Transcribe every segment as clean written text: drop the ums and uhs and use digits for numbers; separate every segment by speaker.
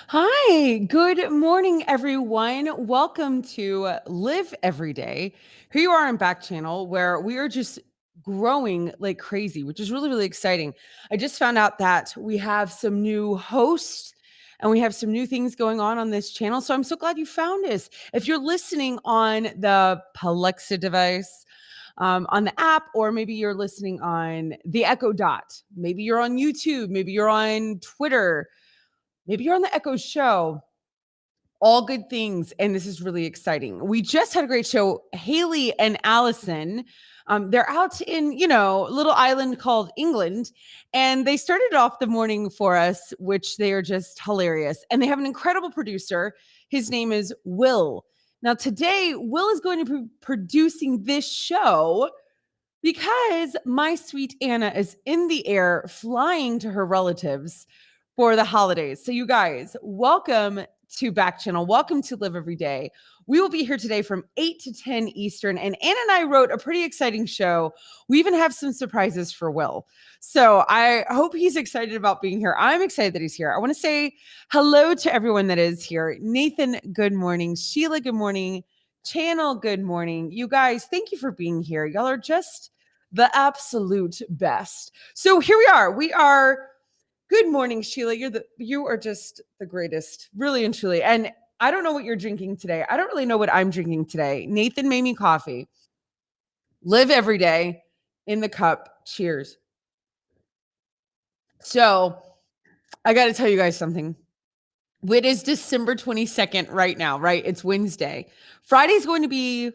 Speaker 1: Hi, good morning, everyone. Welcome to Live Every Day. Here you are on Backchannel, where we are just growing like crazy, which is really, really exciting. I just found out that we have some new hosts and we have some new things going on this channel. So I'm so glad you found us. If you're listening on the Alexa device, on the app, or maybe you're listening on the Echo Dot, maybe you're on YouTube, maybe you're on Twitter. Maybe you're on the Echo Show. All good things. And this is really exciting. We just had a great show. Haley and Allison, they're out in, a little island called England. And they started off the morning for us, which they are just hilarious. And they have an incredible producer. His name is Will. Now, today, Will is going to be producing this show because my sweet Anna is in the air flying to her relatives for the holidays. So, you guys, welcome to Backchannel. Welcome to Live Every Day. We will be here today from 8 to 10 Eastern. And Anna and I wrote a pretty exciting show. We even have some surprises for Will. So I hope he's excited about being here. I'm excited that he's here. I want to say hello to everyone that is here. Nathan, good morning. Sheila, good morning. Channel, good morning. You guys, thank you for being here. Y'all are just the absolute best. So here we are. Good morning, Sheila. You are just the greatest, really and truly. And I don't know what you're drinking today. I don't really know what I'm drinking today. Nathan made me coffee. Live every day in the cup. Cheers. So I got to tell you guys something. It is December 22nd right now, right? It's Wednesday. Friday's going to be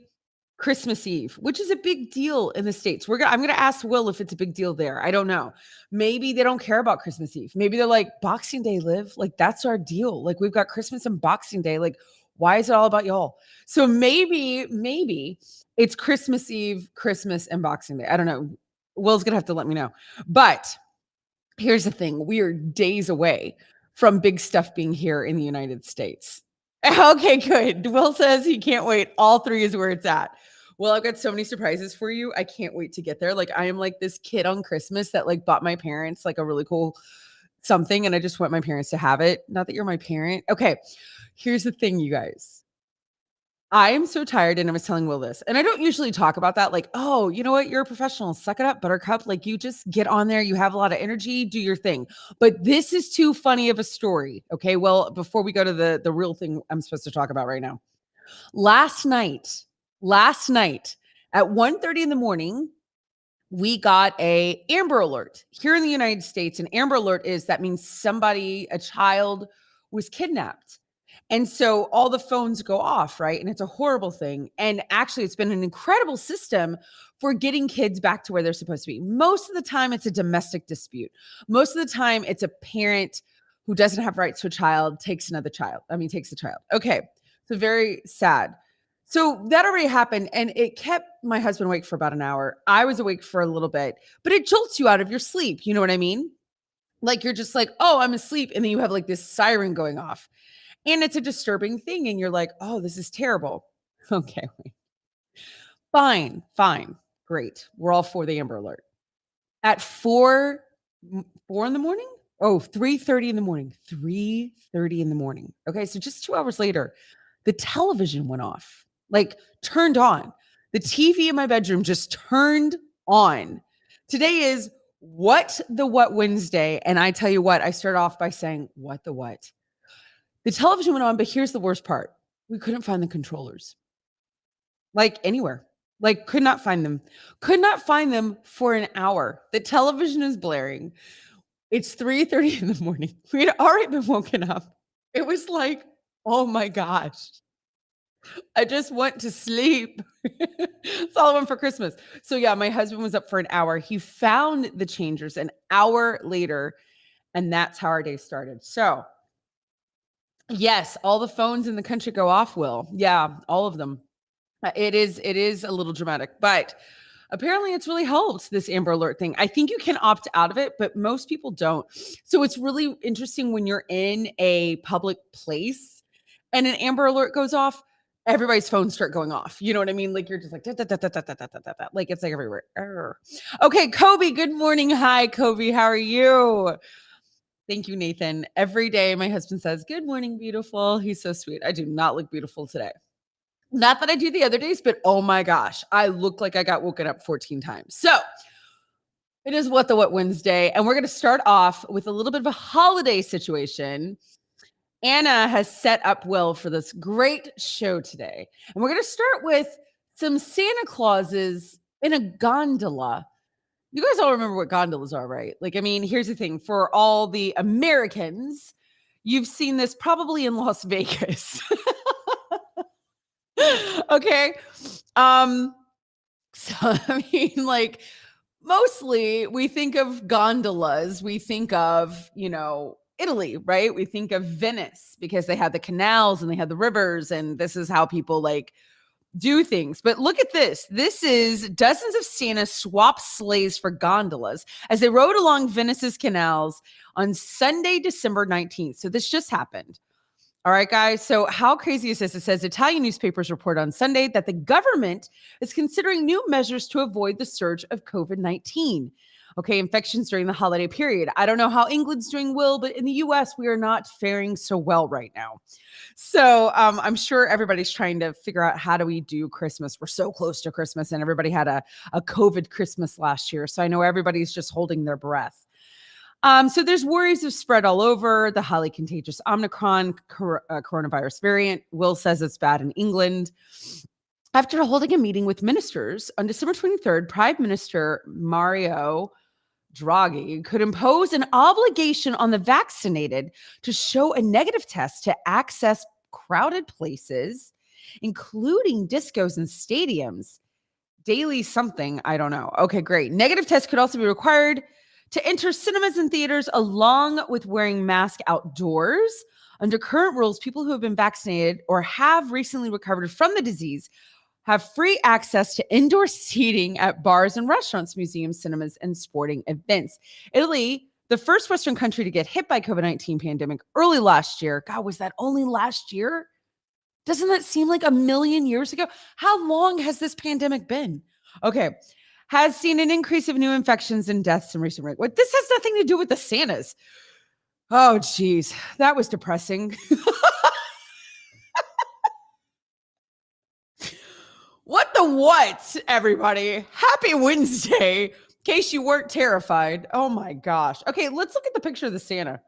Speaker 1: Christmas Eve, which is a big deal in the States. I'm gonna ask Will if it's a big deal there. I don't know. Maybe they don't care about Christmas Eve. Maybe they're like, Boxing Day, Live. Like, that's our deal. Like, we've got Christmas and Boxing Day. Like, why is it all about y'all? So maybe it's Christmas Eve, Christmas, and Boxing Day. I don't know. Will's gonna have to let me know. But here's the thing: we are days away from big stuff being here in the United States. Okay, good. Will says he can't wait. All three is where it's at. Well, I've got so many surprises for you. I can't wait to get there. Like, I am like this kid on Christmas that like bought my parents like a really cool something, and I just want my parents to have it. Not that you're my parent. Okay, here's the thing, you guys. I am so tired, and I was telling Will this, and I don't usually talk about that. Like, oh, you know what? You're a professional. Suck it up, Buttercup. Like, you just get on there. You have a lot of energy. Do your thing. But this is too funny of a story. Okay. Well, before we go to the real thing I'm supposed to talk about right now, last night at 1:30 in the morning, we got a Amber Alert here in the United States. An Amber Alert that means a child was kidnapped. And so all the phones go off, right? And it's a horrible thing. And actually, it's been an incredible system for getting kids back to where they're supposed to be. Most of the time, it's a domestic dispute. Most of the time, it's a parent who doesn't have rights to a child, takes the child. Okay. So very sad. So that already happened, and it kept my husband awake for about an hour. I was awake for a little bit, but it jolts you out of your sleep. You know what I mean? Like, you're just like, oh, I'm asleep. And then you have like this siren going off. And it's a disturbing thing. And you're like, oh, this is terrible. Okay, wait. Fine. Great. We're all for the Amber Alert. At 4 in the morning? Oh, 3:30 in the morning. 3:30 in the morning. Okay, so just 2 hours later, the television went off, like turned on. The TV in my bedroom just turned on. Today is What the What Wednesday. And I tell you what, I start off by saying, what the what? The television went on, but here's the worst part. We couldn't find the controllers, like anywhere. Like, could not find them. Could not find them for an hour. The television is blaring. It's 3:30 in the morning. We had already been woken up. It was like, oh my gosh, I just want to sleep. It's all I want for Christmas. So yeah, my husband was up for an hour. He found the changers an hour later, and that's how our day started. So yes, all the phones in the country go off, Will. Yeah, all of them. It is a little dramatic, but apparently it's really helped, this Amber Alert thing. I think you can opt out of it, but most people don't. So it's really interesting when you're in a public place and an Amber Alert goes off, everybody's phones start going off. You know what I mean? Like, you're just like, da, da, da, da, da, da, da, da, da, da. Like, it's like everywhere. Arr. Okay, Kobe, good morning. Hi, Kobe. How are you? Thank you, Nathan. Every day my husband says, "Good morning, beautiful." He's so sweet. I do not look beautiful today. Not that I do the other days, but oh my gosh, I look like I got woken up 14 times. So it is What Wednesday, and we're going to start off with a little bit of a holiday situation. Anna has set up Will for this great show today. And we're going to start with some Santa Clauses in a gondola. You guys all remember what gondolas are, right? Like, I mean, here's the thing for all the Americans, you've seen this probably in Las Vegas. Okay. Um, so I mean, like, mostly we think of gondolas, we think of, Italy, right? We think of Venice because they had the canals and they had the rivers, and this is how people like do things. But look at this. This is dozens of Santa swap sleighs for gondolas as they rode along Venice's canals on Sunday, December 19th. So this just happened. All right, guys. So, how crazy is this? It says Italian newspapers report on Sunday that the government is considering new measures to avoid the surge of COVID-19. Okay, infections during the holiday period. I don't know how England's doing, Will, but in the US, we are not faring so well right now. So, I'm sure everybody's trying to figure out how do we do Christmas. We're so close to Christmas, and everybody had a COVID Christmas last year. So, I know everybody's just holding their breath. So there's worries of spread all over the highly contagious Omicron coronavirus variant. Will says it's bad in England. After holding a meeting with ministers on December 23rd, Prime Minister Mario Draghi could impose an obligation on the vaccinated to show a negative test to access crowded places, including discos and stadiums. Daily something, I don't know. Okay, great. Negative tests could also be required to enter cinemas and theaters along with wearing masks outdoors. Under current rules, people who have been vaccinated or have recently recovered from the disease have free access to indoor seating at bars and restaurants, museums, cinemas, and sporting events. Italy, the first Western country to get hit by COVID-19 pandemic early last year. God, was that only last year? Doesn't that seem like a million years ago? How long has this pandemic been? Okay. Has seen an increase of new infections and deaths in recent weeks. What this has nothing to do with the Santas. Oh, geez. That was depressing. What the what, everybody? Happy Wednesday. In case you weren't terrified. Oh my gosh. Okay, let's look at the picture of the Santa.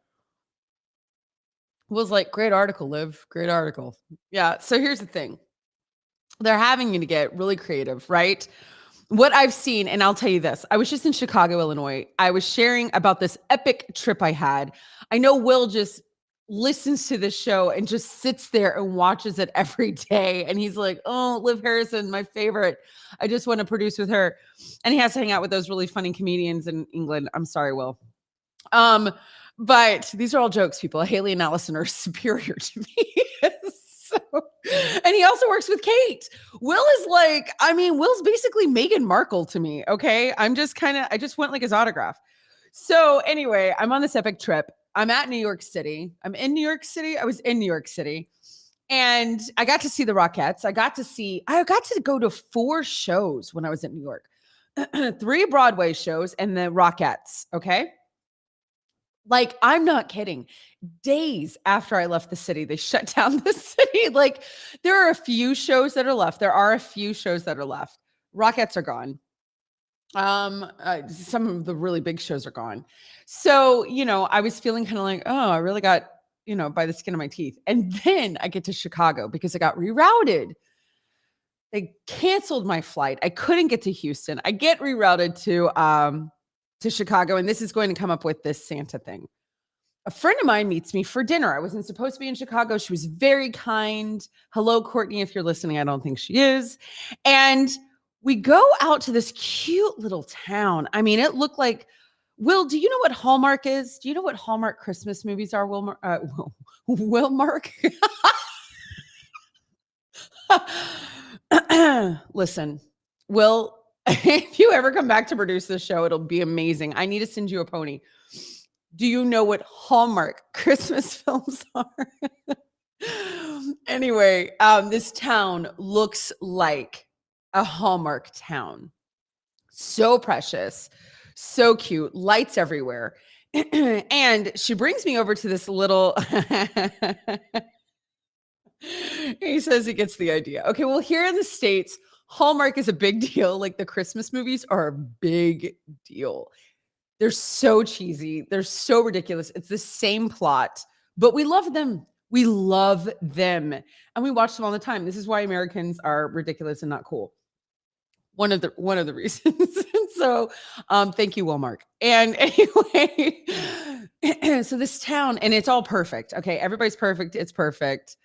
Speaker 1: Was like, great article, Liv. Great article. Yeah. So here's the thing. They're having you to get really creative, right? What I've seen, and I'll tell you this, I was just in Chicago, Illinois. I was sharing about this epic trip I had. I know Will just listens to this show and just sits there and watches it every day. And he's like, oh, Liv Harrison, my favorite. I just want to produce with her. And he has to hang out with those really funny comedians in England. I'm sorry, Will. But these are all jokes, people. Haley and Allison are superior to me. So, and he also works with Kate. Will is like, I mean, Will's basically Meghan Markle to me. Okay. I just went like his autograph. So anyway, I'm on this epic trip. I'm at New York City. I'm in New York City. I was in New York City and I got to see the Rockettes. I got to go to 4 shows when I was in New York, 3 Broadway shows and the Rockettes. Okay. Like, I'm not kidding. Days after I left the city, they shut down the city. Like, there are a few shows that are left. Rockettes are gone. Some of the really big shows are gone. So, I was feeling kind of like, oh, I really got, by the skin of my teeth. And then I get to Chicago because it got rerouted. They canceled my flight. I couldn't get to Houston. I get rerouted to Chicago, and this is going to come up with this Santa thing. A friend of mine meets me for dinner. I wasn't supposed to be in Chicago. She was very kind. Hello, Courtney, if you're listening. I don't think she is. And we go out to this cute little town. I mean, it looked like, Will, do you know what Hallmark is? Do you know what Hallmark Christmas movies are, Willmark? Listen, Will, if you ever come back to produce this show, it'll be amazing. I need to send you a pony. Do you know what Hallmark Christmas films are? Anyway, this town looks like a Hallmark town. So precious, so cute, lights everywhere. And she brings me over to this little he says he gets the idea. Okay, well, here in the States, Hallmark is a big deal. Like the Christmas movies are a big deal. They're so cheesy. They're so ridiculous. It's the same plot, but we love them. We love them. And we watch them all the time. This is why Americans are ridiculous and not cool. One of the reasons. So thank you, Walmart. And anyway, so this town, and it's all perfect. Okay, everybody's perfect. It's perfect.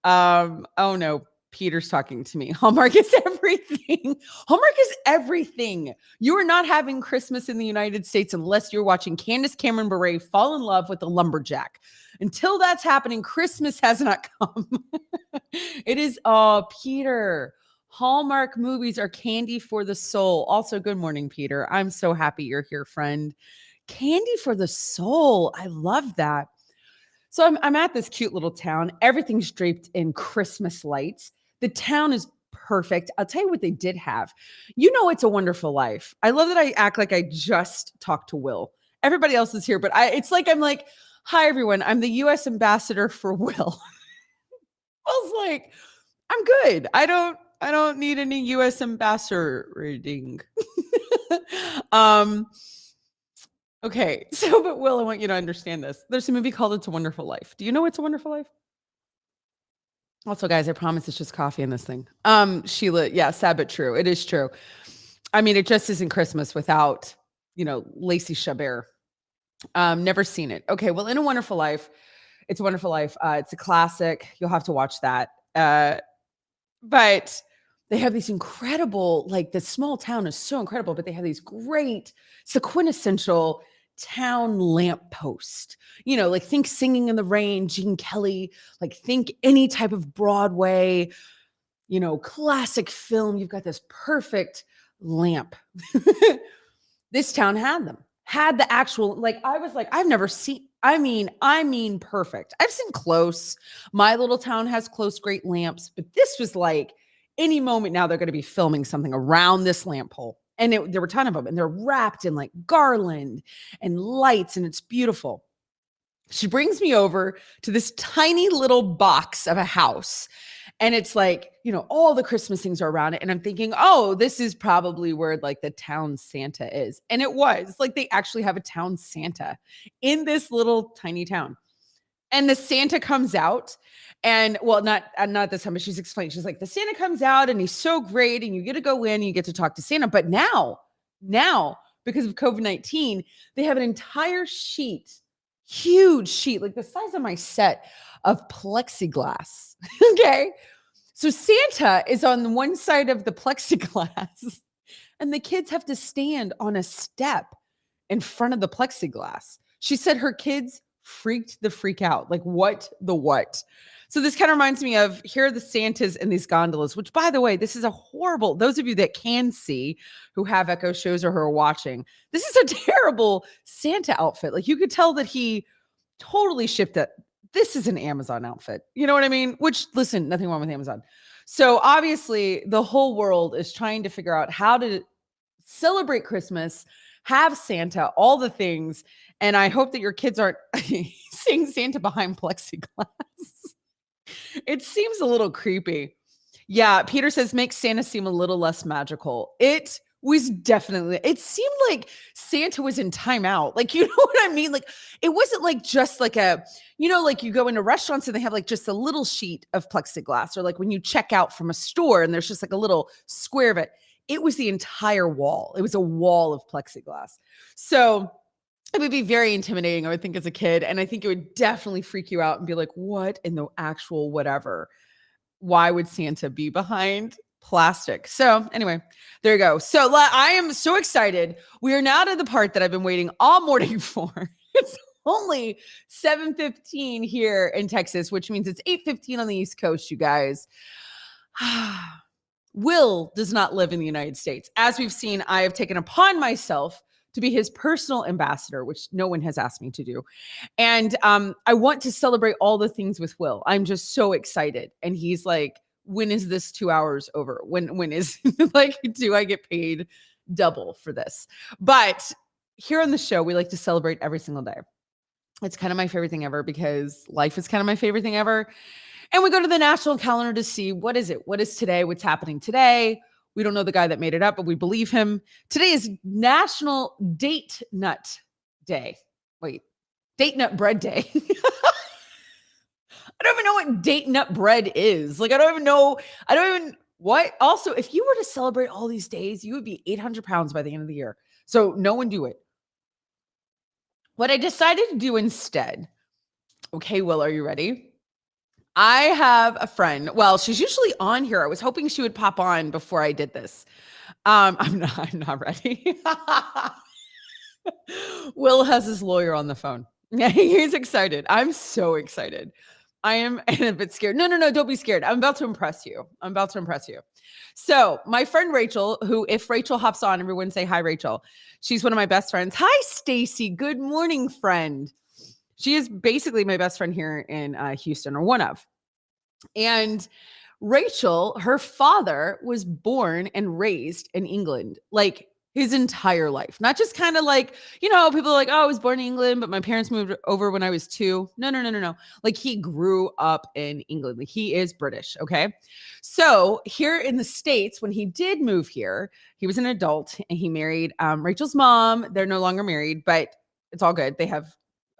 Speaker 1: Oh no, Peter's talking to me. Hallmark is everything. Hallmark is everything. You are not having Christmas in the United States unless you're watching Candace Cameron Bure fall in love with a lumberjack. Until that's happening, Christmas has not come. It is Peter. Hallmark movies are candy for the soul. Also, good morning, Peter. I'm so happy you're here, friend. Candy for the soul. I love that. So I'm at this cute little town. Everything's draped in Christmas lights. The town is perfect. I'll tell you what they did have. You know, It's a Wonderful Life. I love that I act like I just talked to Will. Everybody else is here, but it's like I'm like, hi everyone. I'm the U.S. ambassador for Will. I was like, I'm good. I don't need any U.S. ambassador reading. Okay. So, but Will, I want you to understand this. There's a movie called It's a Wonderful Life. Do you know It's a Wonderful Life? Also, guys, I promise it's just coffee in this thing. Sheila, yeah, sad but true. It is true. I mean, it just isn't Christmas without, Lacey Chabert. Never seen it. Okay, well, In a Wonderful Life, It's a Wonderful Life. It's a classic. You'll have to watch that. But they have these incredible, like the small town is so incredible, but they have these great, it's the quintessential town lamppost. Like think Singing in the Rain, Gene Kelly, like think any type of Broadway, classic film. You've got this perfect lamp. This town had the actual, like, I was like, I've never seen, I mean, perfect. I've seen close. My little town has close, great lamps, but this was like any moment now they're going to be filming something around this lamp pole. And there were a ton of them, and they're wrapped in like garland and lights, and it's beautiful. She brings me over to this tiny little box of a house. And it's like, all the Christmas things are around it. And I'm thinking, oh, this is probably where like the town Santa is. And it was like, they actually have a town Santa in this little tiny town. And the Santa comes out and not this time, but she's explaining. She's like, the Santa comes out and he's so great. And you get to go in and you get to talk to Santa. But now, because of COVID-19, they have an entire sheet, huge sheet, like the size of my set of plexiglass. Okay. So Santa is on one side of the plexiglass and the kids have to stand on a step in front of the plexiglass. She said her kids freaked the freak out. Like what? So this kind of reminds me of, here are the Santas in these gondolas, which by the way, this is a horrible, those of you that can see who have Echo shows or who are watching, this is a terrible Santa outfit. Like you could tell that he totally shipped it. This is an Amazon outfit. You know what I mean? Which, listen, nothing wrong with Amazon. So obviously the whole world is trying to figure out how to celebrate Christmas, have Santa, all the things. And I hope that your kids aren't seeing Santa behind plexiglass. It seems a little creepy. Yeah, Peter says, makes Santa seem a little less magical. It was definitely, it seemed like Santa was in timeout. Like, you know what I mean? Like, it wasn't like just like like you go into restaurants and they have like just a little sheet of plexiglass, or like when you check out from a store and there's just like a little square of it. It was the entire wall. It was a wall of plexiglass. So it would be very intimidating, I would think, as a kid. And I think it would definitely freak you out and be like, what in the actual whatever? Why would Santa be behind plastic? So anyway, there you go. So I am so excited. We are now to the part that I've been waiting all morning for. It's only 7:15 here in Texas, which means it's 8:15 on the East Coast, you guys. Will does not live in the United States. As we've seen, I have taken upon myself to be his personal ambassador, which no one has asked me to do. And I want to celebrate all the things with Will. I'm just so excited. And he's like, when is this 2 hours over? When is like, do I get paid double for this? But here on the show, we like to celebrate every single day. It's kind of my favorite thing ever because life is kind of my favorite thing ever. And we go to the national calendar to see what is it? What is today? What's happening today? We don't know the guy that made it up, but we believe him. Today is National Date Nut Day. Wait, Date Nut Bread Day. I don't even know what date nut bread is. Like, I don't even know. What? Also, if you were to celebrate all these days, you would be 800 pounds by the end of the year. So no one do it. What I decided to do instead. Okay, Will, are you ready? I have a friend. Well, she's usually on here. I was hoping she would pop on before I did this. I'm not ready. Will has his lawyer on the phone. Yeah, he's excited. I'm so excited. I am a bit scared. No, don't be scared. I'm about to impress you. So my friend Rachel, who if Rachel hops on, everyone say hi, Rachel. She's one of my best friends. Hi, Stacy. Good morning, friend. She is basically my best friend here in Houston, or one of. And Rachel, her father was born and raised in England, like his entire life. Not just kind of like, people are like, oh, I was born in England, but my parents moved over when I was 2. No. Like he grew up in England. Like he is British. Okay. So here in the States, when he did move here, he was an adult and he married Rachel's mom. They're no longer married, but it's all good. They have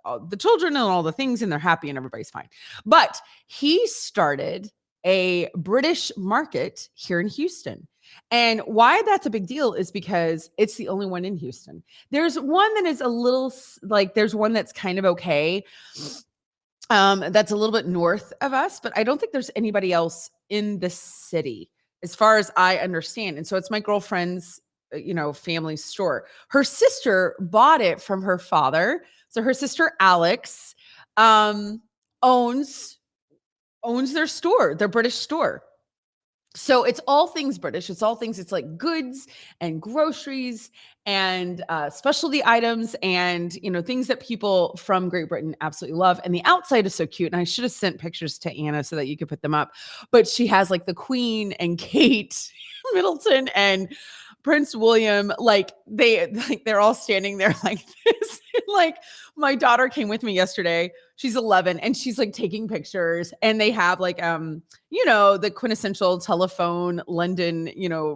Speaker 1: all the children and all the things and they're happy and everybody's fine. But he started a British market here in Houston. And why that's a big deal is because it's the only one in Houston. There's one that is a little like, there's one that's kind of okay. That's a little bit north of us, but I don't think there's anybody else in the city as far as I understand. And so it's my girlfriend's, family store. Her sister bought it from her father. So her sister, Alex, owns their store, their British store. So it's all things British. It's all things. It's like goods and groceries and specialty items and, things that people from Great Britain absolutely love. And the outside is so cute. And I should have sent pictures to Anna so that you could put them up. But she has like the Queen and Kate Middleton and Prince William, they're all standing there like this. Like my daughter came with me yesterday. She's 11 and she's like taking pictures and they have like, the quintessential telephone, London,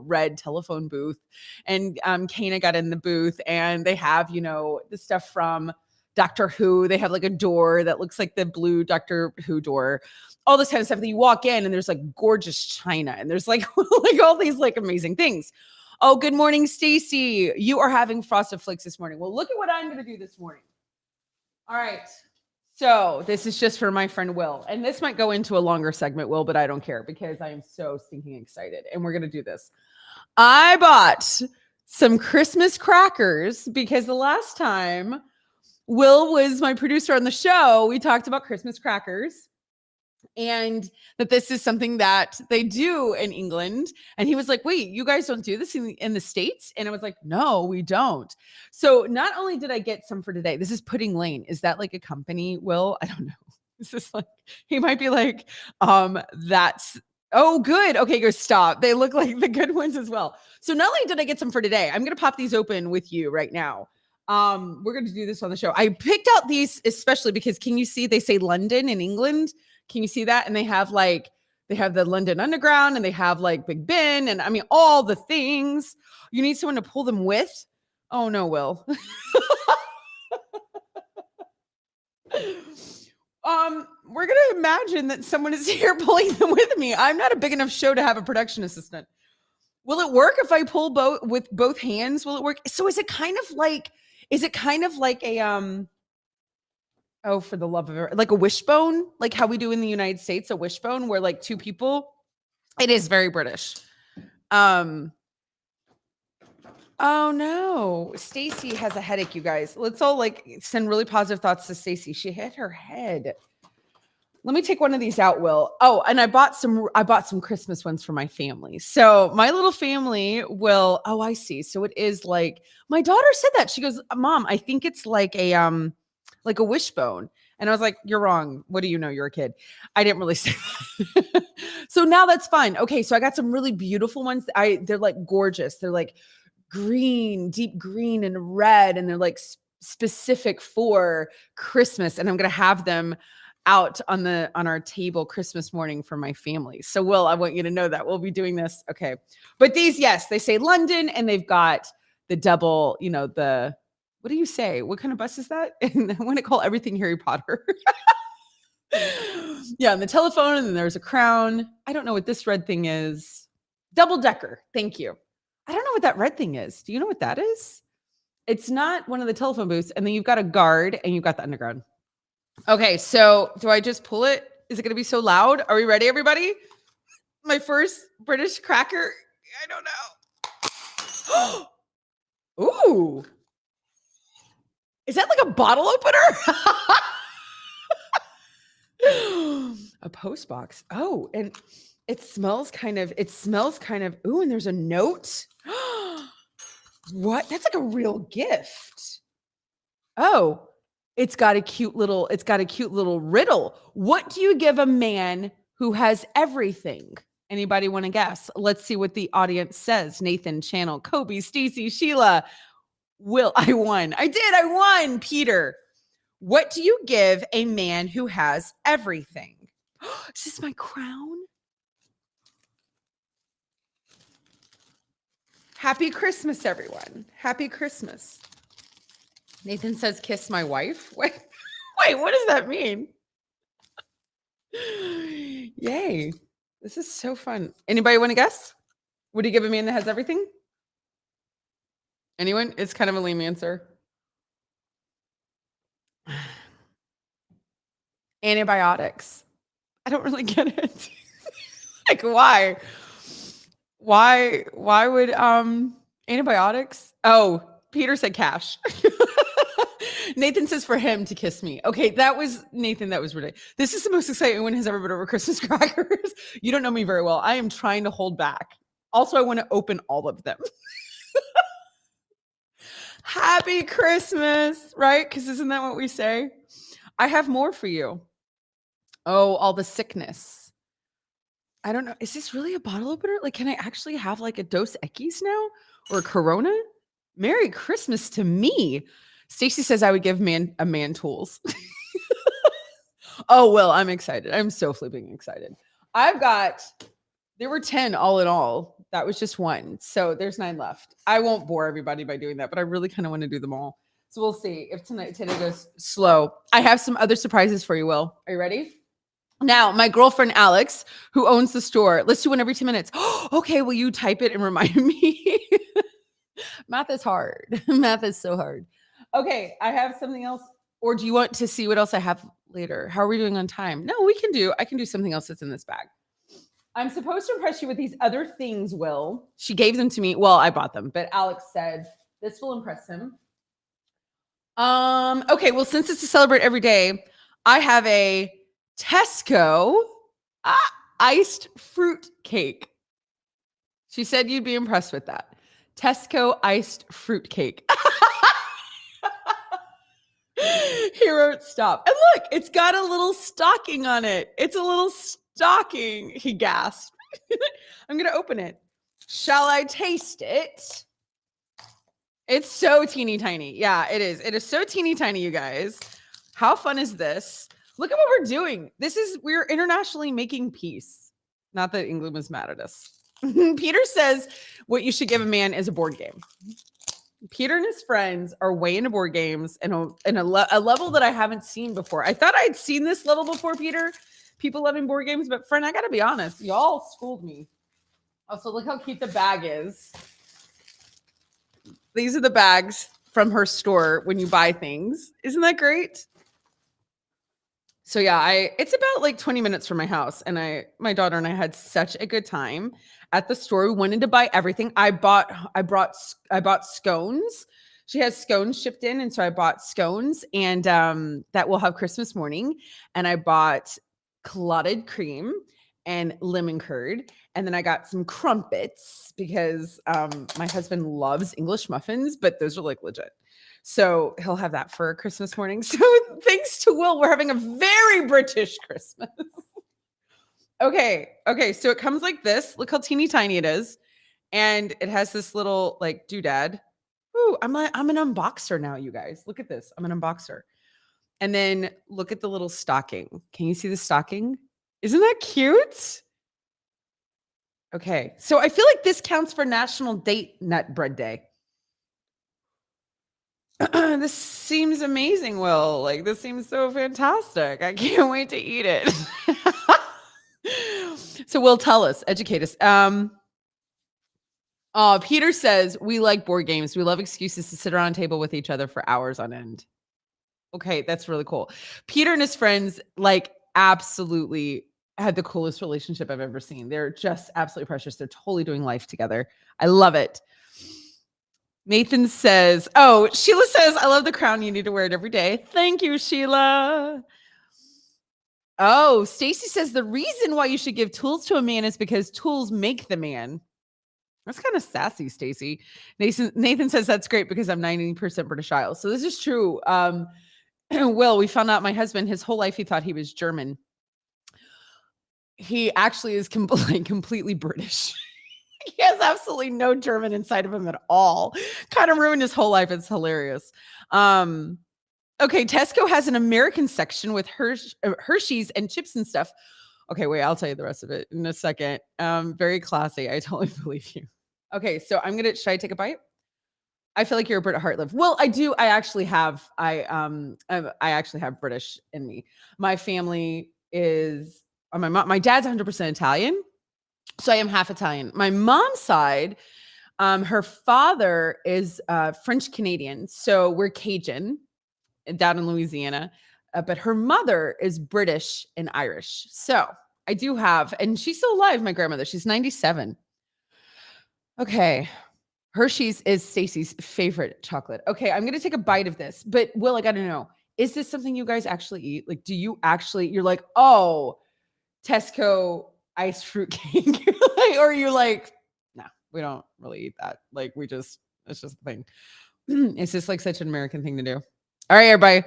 Speaker 1: red telephone booth. And Kana got in the booth and they have, the stuff from Doctor Who. They have like a door that looks like the blue Doctor Who door. All this kind of stuff. Then you walk in and there's like gorgeous china and there's like, like all these like amazing things. Oh, good morning, Stacy. You are having Frosted Flakes this morning. Well, look at what I'm going to do this morning. All right. So this is just for my friend Will. And this might go into a longer segment, Will, but I don't care because I am so stinking excited. And we're going to do this. I bought some Christmas crackers because the last time Will was my producer on the show, we talked about Christmas crackers. And that this is something that they do in England. And he was like, wait, you guys don't do this in the States? And I was like, no, we don't. So not only did I get some for today, this is Pudding Lane. Is that like a company, Will? I don't know. This is like, he might be like, that's, oh, good. Okay, go stop. They look like the good ones as well. So not only did I get some for today, I'm going to pop these open with you right now. We're going to do this on the show. I picked out these especially because can you see, they say London in England. Can you see that? And they have the London Underground and they have like Big Ben and I mean, all the things. You need someone to pull them with. Oh no, Will. We're going to imagine that someone is here pulling them with me. I'm not a big enough show to have a production assistant. Will it work if I pull with both hands? Will it work? So is it kind of like a, oh, for the love of it, like a wishbone, like how we do in the United States, a wishbone where like two people, it is very British. Oh no, Stacy has a headache, you guys. Let's all like send really positive thoughts to Stacy. She hit her head. Let me take one of these out, Will. Oh, and I bought some Christmas ones for my family. So my little family will, oh, I see. So it is like, my daughter said that. She goes, Mom, I think it's like a wishbone. And I was like, you're wrong. What do you know? You're a kid. I didn't really say that. So now that's fine. Okay. So I got some really beautiful ones. They're like gorgeous. They're like green, deep green and red, and they're like specific for Christmas. And I'm going to have them out on our table Christmas morning for my family. So Will, I want you to know that we'll be doing this. Okay. But these, yes, they say London, and they've got the double, what do you say? What kind of bus is that? And I want to call everything Harry Potter. Yeah, and the telephone, and then there's a crown. I don't know what this red thing is. Double decker. Thank you. I don't know what that red thing is. Do you know what that is? It's not one of the telephone booths. And then you've got a guard, and you've got the underground. Okay, so do I just pull it? Is it going to be so loud? Are we ready, everybody? My first British cracker. I don't know. Ooh. Is that like a bottle opener? A post box. Oh, and it smells kind of, ooh, and there's a note. What? That's like a real gift. Oh, it's got a cute little riddle. What do you give a man who has everything? Anybody want to guess? Let's see what the audience says. Nathan, Channel, Kobe, Stacy, Sheila. Will, I won. I won, Peter. What do you give a man who has everything? Is this my crown? Happy Christmas, everyone. Happy Christmas. Nathan says, kiss my wife. Wait, what does that mean? Yay. This is so fun. Anybody want to guess? What do you give a man that has everything? Anyone? It's kind of a lame answer. Antibiotics. I don't really get it. Like, why? Why would antibiotics? Oh, Peter said cash. Nathan says for him to kiss me. Okay, that was Nathan. That was ridiculous. This is the most exciting one has ever been over Christmas crackers. You don't know me very well. I am trying to hold back. Also, I want to open all of them. Happy Christmas, right? Because isn't that what we say? I have more for you. Oh, all the sickness. I don't know. Is this really a bottle opener? Like, can I actually have like a Dos Equis now or a Corona? Merry Christmas to me. Stacy says I would give a man tools. Oh, well, I'm excited. I'm so flipping excited. There were 10 all in all. That was just one. So there's 9 left. I won't bore everybody by doing that, but I really kind of want to do them all. So we'll see if today goes slow. I have some other surprises for you, Will. Are you ready? Now, my girlfriend, Alex, who owns the store, let's do one every 10 minutes. Okay, will you type it and remind me? Math is hard. Math is so hard. Okay, I have something else. Or do you want to see what else I have later? How are we doing on time? No, I can do something else that's in this bag. I'm supposed to impress you with these other things, Will. She gave them to me. Well, I bought them, but Alex said this will impress him. Okay, well, since it's to celebrate every day, I have a Tesco iced fruit cake. She said you'd be impressed with that. Tesco iced fruit cake. He wrote stop. And look, it's got a little stocking on it. It's a little stocking. He gasped. I'm going to open it. Shall I taste it? It's so teeny tiny. Yeah, it is. It is so teeny tiny, you guys. How fun is this? Look at what we're doing. We're internationally making peace. Not that England was mad at us. Peter says what you should give a man is a board game. Peter and his friends are way into board games and a level that I haven't seen before. I thought I'd seen this level before, Peter. People loving board games, but friend, I got to be honest. Y'all schooled me. Also, look how cute the bag is. These are the bags from her store when you buy things. Isn't that great? So yeah, it's about like 20 minutes from my house, and my daughter and I had such a good time at the store. We wanted to buy everything. I bought scones. She has scones shipped in, and so I bought scones, and that we'll have Christmas morning. And I bought clotted cream and lemon curd, and then I got some crumpets because my husband loves English muffins, but those are like legit. So he'll have that for Christmas morning. So thanks to Will, we're having a very British Christmas. Okay. So it comes like this. Look how teeny tiny it is. And it has this little like doodad. Ooh, I'm an unboxer now, you guys. Look at this. I'm an unboxer. And then look at the little stocking. Can you see the stocking? Isn't that cute? Okay. So I feel like this counts for National Date Nut Bread Day. This seems amazing, Will. Like this seems so fantastic. I can't wait to eat it. So Will, tell us, educate us. Peter says we like board games. We love excuses to sit around a table with each other for hours on end. Okay, that's really cool. Peter and his friends like absolutely had the coolest relationship I've ever seen. They're just absolutely precious. They're totally doing life together. I love it. Nathan says, oh, Sheila says, I love the crown. You need to wear it every day. Thank you, Sheila. Oh, Stacy says the reason why you should give tools to a man is because tools make the man. That's kind of sassy, Stacy. Nathan says that's great because I'm 90% British Isles. So this is true. Will, we found out my husband, his whole life, he thought he was German. He actually is completely British. He has absolutely no German inside of him at all. Kind of ruined his whole life. It's hilarious. Okay, Tesco has an American section with Hershey's and chips and stuff. Okay, wait, I'll tell you the rest of it in a second. Very classy. I totally believe you. Okay, so should I take a bite? I feel like you're a Brit at heart, Liv. Well, I do. I actually have British in me. My family is my dad's 100% Italian. So I am half Italian. My mom's side, her father is French Canadian. So we're Cajun down in Louisiana. But her mother is British and Irish. So I do have, and she's still alive, my grandmother. She's 97. Okay. Hershey's is Stacy's favorite chocolate. Okay, I'm gonna take a bite of this, but Will, I gotta know, is this something you guys actually eat? Like, do you actually, you're like, oh, Tesco iced fruit cake, or you're like, no, we don't really eat that. Like, it's just a thing. It's just like such an American thing to do. All right, everybody.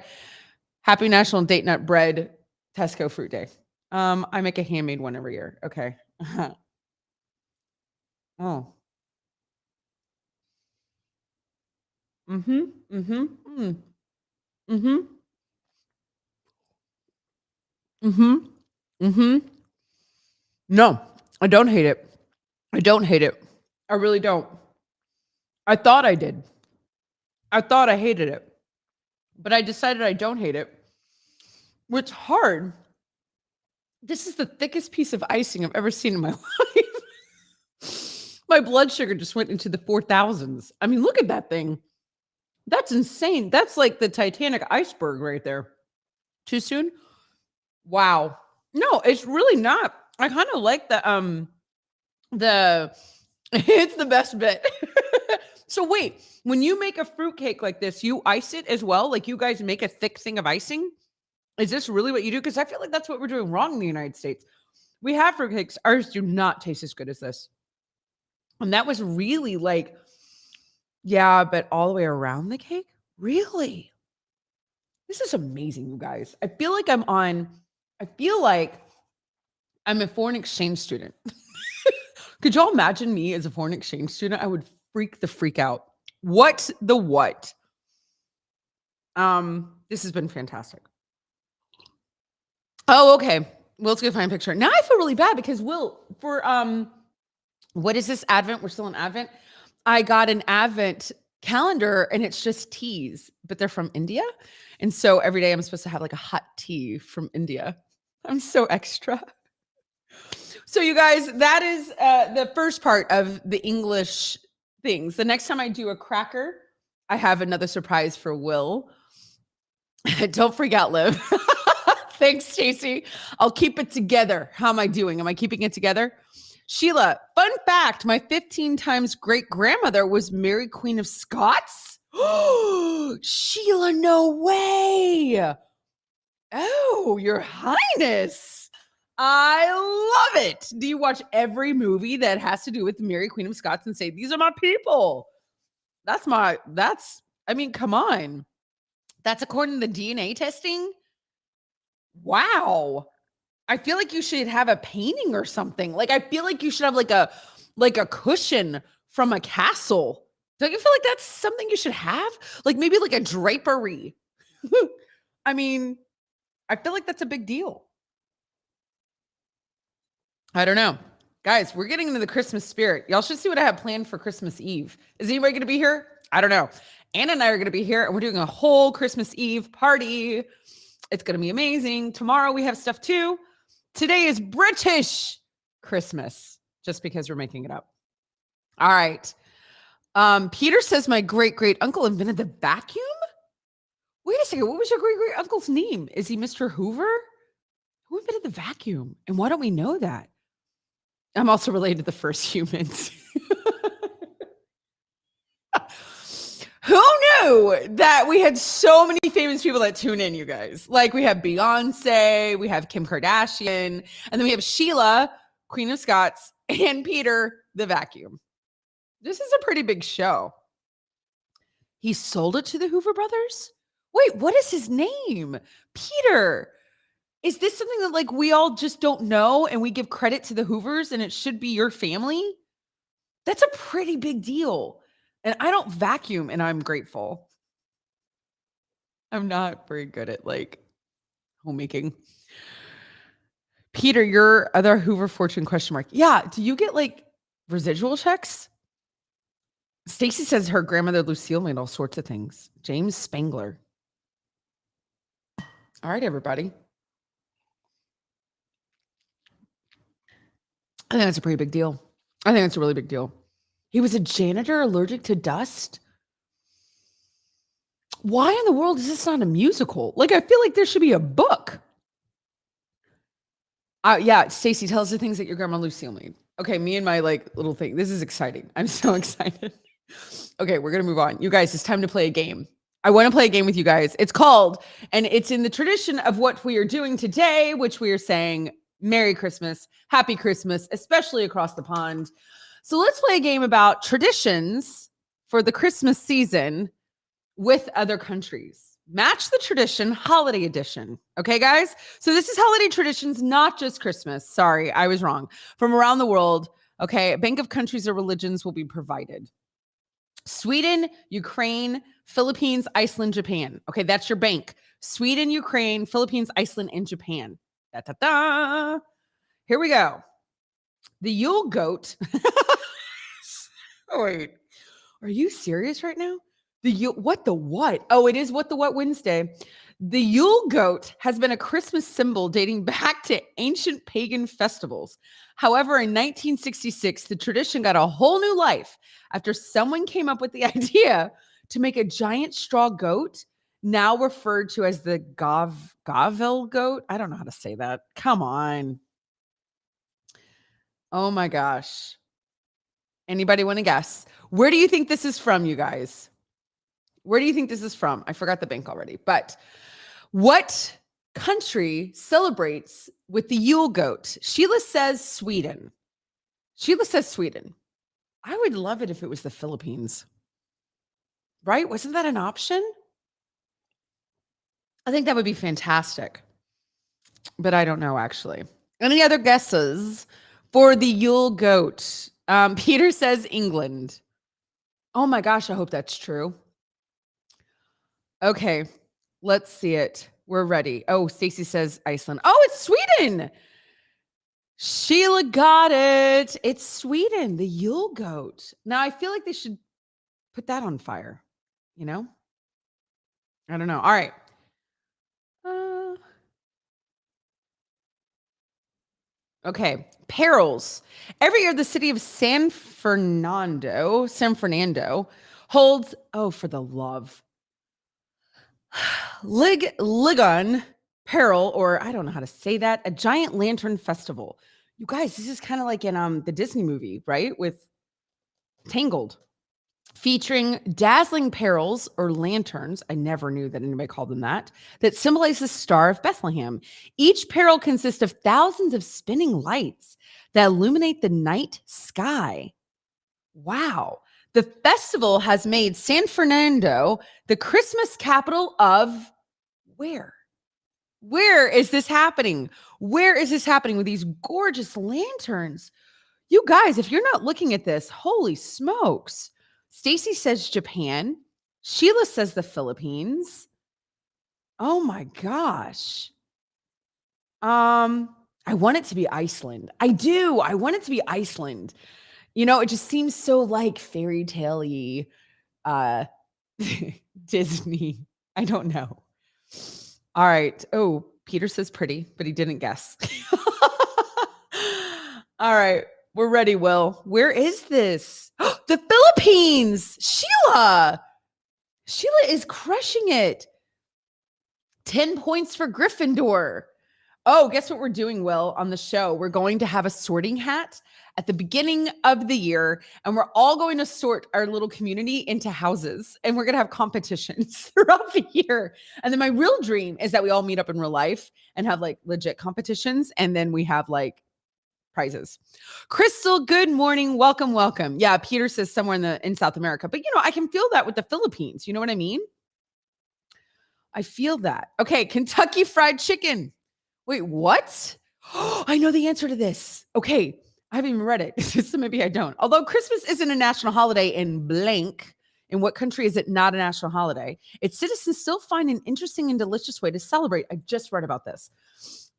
Speaker 1: Happy National Date Nut Bread Tesco Fruit Day. I make a handmade one every year. Okay. Oh. Mm-hmm. Mm-hmm. Mm. Mm-hmm. Mm-hmm. Mm-hmm. No, I don't hate it. I don't hate it. I really don't. I thought I did. I thought I hated it, but I decided I don't hate it. Which hard. This is the thickest piece of icing I've ever seen in my life. My blood sugar just went into the 4,000s. I mean, look at that thing. That's insane. That's like the Titanic iceberg right there. Too soon? Wow. No, it's really not. I kind of like the it's the best bit. So wait, when you make a fruitcake like this, you ice it as well? Like you guys make a thick thing of icing? Is this really what you do? Because I feel like that's what we're doing wrong in the United States. We have fruitcakes. Ours do not taste as good as this. And that was really like, yeah, but all the way around the cake? Really? This is amazing, you guys. I feel like I'm a foreign exchange student. Could y'all imagine me as a foreign exchange student? I would freak out. What the what? This has been fantastic. Oh, okay. Will's gonna find a picture. Now I feel really bad because Will, for what is this Advent? We're still in Advent. I got an Advent calendar and it's just teas, but they're from India. And so every day I'm supposed to have like a hot tea from India. I'm so extra. So you guys, that is the first part of the English things. The next time I do a cracker, I have another surprise for Will. Don't freak out, Liv. Thanks, Stacey. I'll keep it together. How am I doing? Am I keeping it together? Sheila, fun fact, my 15 times great grandmother was Mary Queen of Scots. Sheila, no way. Oh, your highness. I love it. Do you watch every movie that has to do with Mary Queen of Scots and say, these are my people? I mean, come on. That's according to the DNA testing. Wow. I feel like you should have a painting or something. Like, I feel like you should have like a like a cushion from a castle. Don't you feel like that's something you should have? Like maybe like a drapery. I mean, I feel like that's a big deal. I don't know. Guys, we're getting into the Christmas spirit. Y'all should see what I have planned for Christmas Eve. Is anybody going to be here? I don't know. Anna and I are going to be here and we're doing a whole Christmas Eve party. It's going to be amazing. Tomorrow we have stuff too. Today is British Christmas, just because we're making it up. All right. Peter says my great uncle invented the vacuum. Wait a second. What was your great uncle's name? Is he Mr. Hoover? Who invented the vacuum? And why don't we know that? I'm also related to the first humans. Who knew that we had so many famous people that tune in, you guys? Like we have Beyonce, we have Kim Kardashian, and then we have Sheila, Queen of Scots, and Peter, the vacuum. This is a pretty big show. He sold it to the Hoover brothers? Wait, what is his name? Peter. Is this something that like we all just don't know and we give credit to the Hoovers and it should be your family? That's a pretty big deal. And I don't vacuum and I'm grateful. I'm not very good at like homemaking. Peter, your other Hoover fortune question mark. Yeah. Do you get like residual checks? Stacy says her grandmother Lucille made all sorts of things. James Spangler. All right, everybody. I think that's a pretty big deal. I think that's a really big deal. He was a janitor allergic to dust. Why in the world is this not a musical? Like, I feel like there should be a book. Yeah, Stacy, tell us the things that your grandma Lucille made. Okay, me and my like little thing. This is exciting. I'm so excited. Okay, we're gonna move on. You guys, it's time to play a game. I want to play a game with you guys. It's called, and it's in the tradition of what we are doing today, which we are saying Merry Christmas, Happy Christmas, especially across the pond. So let's play a game about traditions for the Christmas season with other countries. Match the tradition, holiday edition. Okay, guys? So this is holiday traditions, not just Christmas. Sorry, I was wrong. From around the world, okay, a bank of countries or religions will be provided. Sweden, Ukraine, Philippines, Iceland, Japan. Okay, that's your bank. Sweden, Ukraine, Philippines, Iceland, and Japan. Da-da-da. Here we go. The Yule goat. Oh, wait. Are you serious right now? What the what? Oh, it is What the What Wednesday. The Yule goat has been a Christmas symbol dating back to ancient pagan festivals. However, in 1966, the tradition got a whole new life after someone came up with the idea to make a giant straw goat, now referred to as the Gavel goat. I don't know how to say that. Come on. Oh my gosh. Anybody want to guess? Where do you think this is from, you guys? Where do you think this is from? I forgot the bank already, but what country celebrates with the Yule goat? Sheila says Sweden. Sheila says Sweden. I would love it if it was the Philippines. Right? Wasn't that an option? I think that would be fantastic. But I don't know, actually. Any other guesses for the Yule goat? Peter says England. Oh my gosh, I hope that's true. Okay, let's see it. We're ready. Oh, Stacy says Iceland. Oh, it's Sweden. Sheila got it. It's Sweden, the Yule goat. Now, I feel like they should put that on fire, you know? I don't know. All right. Okay, perils. Every year, the city of San Fernando holds, oh, for the love, Ligon Peril, or I don't know how to say that, a giant lantern festival. You guys, this is kind of like in the Disney movie, right? With Tangled, featuring dazzling perils or lanterns. I never knew that anybody called them that symbolize the Star of Bethlehem. Each peril consists of thousands of spinning lights that illuminate the night sky. Wow. The festival has made San Fernando the Christmas capital of where? Where is this happening? Where is this happening with these gorgeous lanterns? You guys, if you're not looking at this, holy smokes. Stacy says Japan. Sheila says the Philippines. Oh my gosh. I want it to be Iceland. I do. I want it to be Iceland. It just seems so like fairy tale-y, uh Disney. I don't know. All right. Oh, Peter says pretty, but he didn't guess. All right. We're ready, Will. Where is this? The Philippines. Sheila. Sheila is crushing it. 10 points for Gryffindor. Oh, guess what we're doing, Will, on the show? We're going to have a sorting hat at the beginning of the year, and we're all going to sort our little community into houses, and we're going to have competitions throughout the year. And then my real dream is that we all meet up in real life and have like legit competitions, and then we have like prizes. Crystal, good morning. Welcome, welcome. Yeah, Peter says somewhere in South America, but I can feel that with the Philippines. You know what I mean? I feel that. Okay, Kentucky Fried Chicken. Wait, what? I know the answer to this. Okay, I haven't even read it, so maybe I don't. Although Christmas isn't a national holiday in blank, in what country is it not a national holiday? Its citizens still find an interesting and delicious way to celebrate. I just read about this.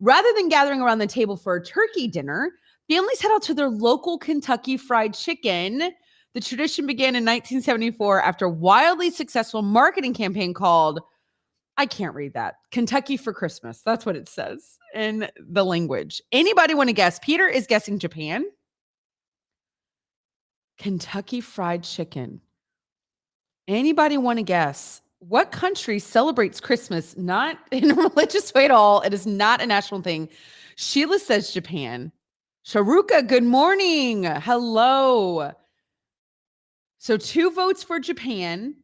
Speaker 1: Rather than gathering around the table for a turkey dinner, families head out to their local Kentucky Fried Chicken. The tradition began in 1974 after a wildly successful marketing campaign called, I can't read that, Kentucky for Christmas. That's what it says in the language. Anybody want to guess? Peter is guessing Japan. Kentucky Fried Chicken. Anybody want to guess? What country celebrates Christmas not in a religious way at all? It is not a national thing. Sheila says Japan. Sharuka, good morning. Hello. So 2 votes for Japan.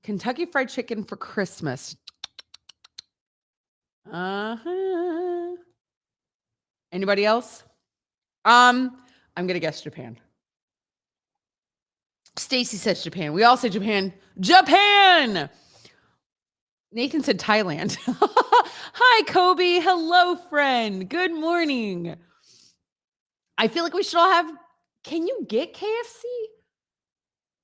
Speaker 1: Kentucky Fried Chicken for Christmas. Uh-huh. Anybody else? I'm going to guess Japan. Stacy says Japan. We all say Japan. Japan! Nathan said Thailand. Hi, Kobe. Hello, friend. Good morning. I feel like we should all have, can you get KFC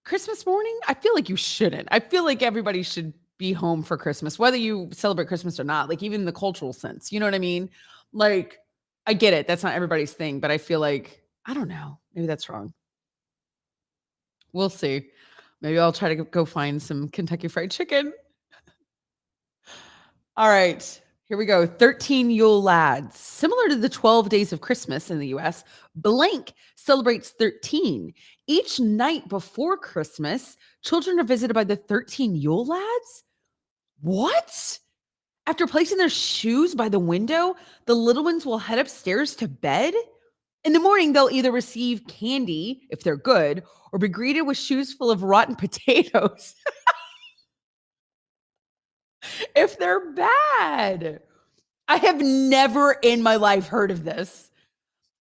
Speaker 1: Christmas morning? I feel like you shouldn't. I feel like everybody should be home for Christmas, whether you celebrate Christmas or not, like even in the cultural sense, you know what I mean? Like, I get it. That's not everybody's thing, but I feel like, I don't know. Maybe that's wrong. We'll see. Maybe I'll try to go find some Kentucky Fried Chicken. All right, here we go. 13 Yule Lads. Similar to the 12 days of Christmas in the US, blank celebrates 13. Each night before Christmas, children are visited by the 13 Yule Lads. What? After placing their shoes by the window, the little ones will head upstairs to bed. In the morning, they'll either receive candy, if they're good, or be greeted with shoes full of rotten potatoes if they're bad. I have never in my life heard of this.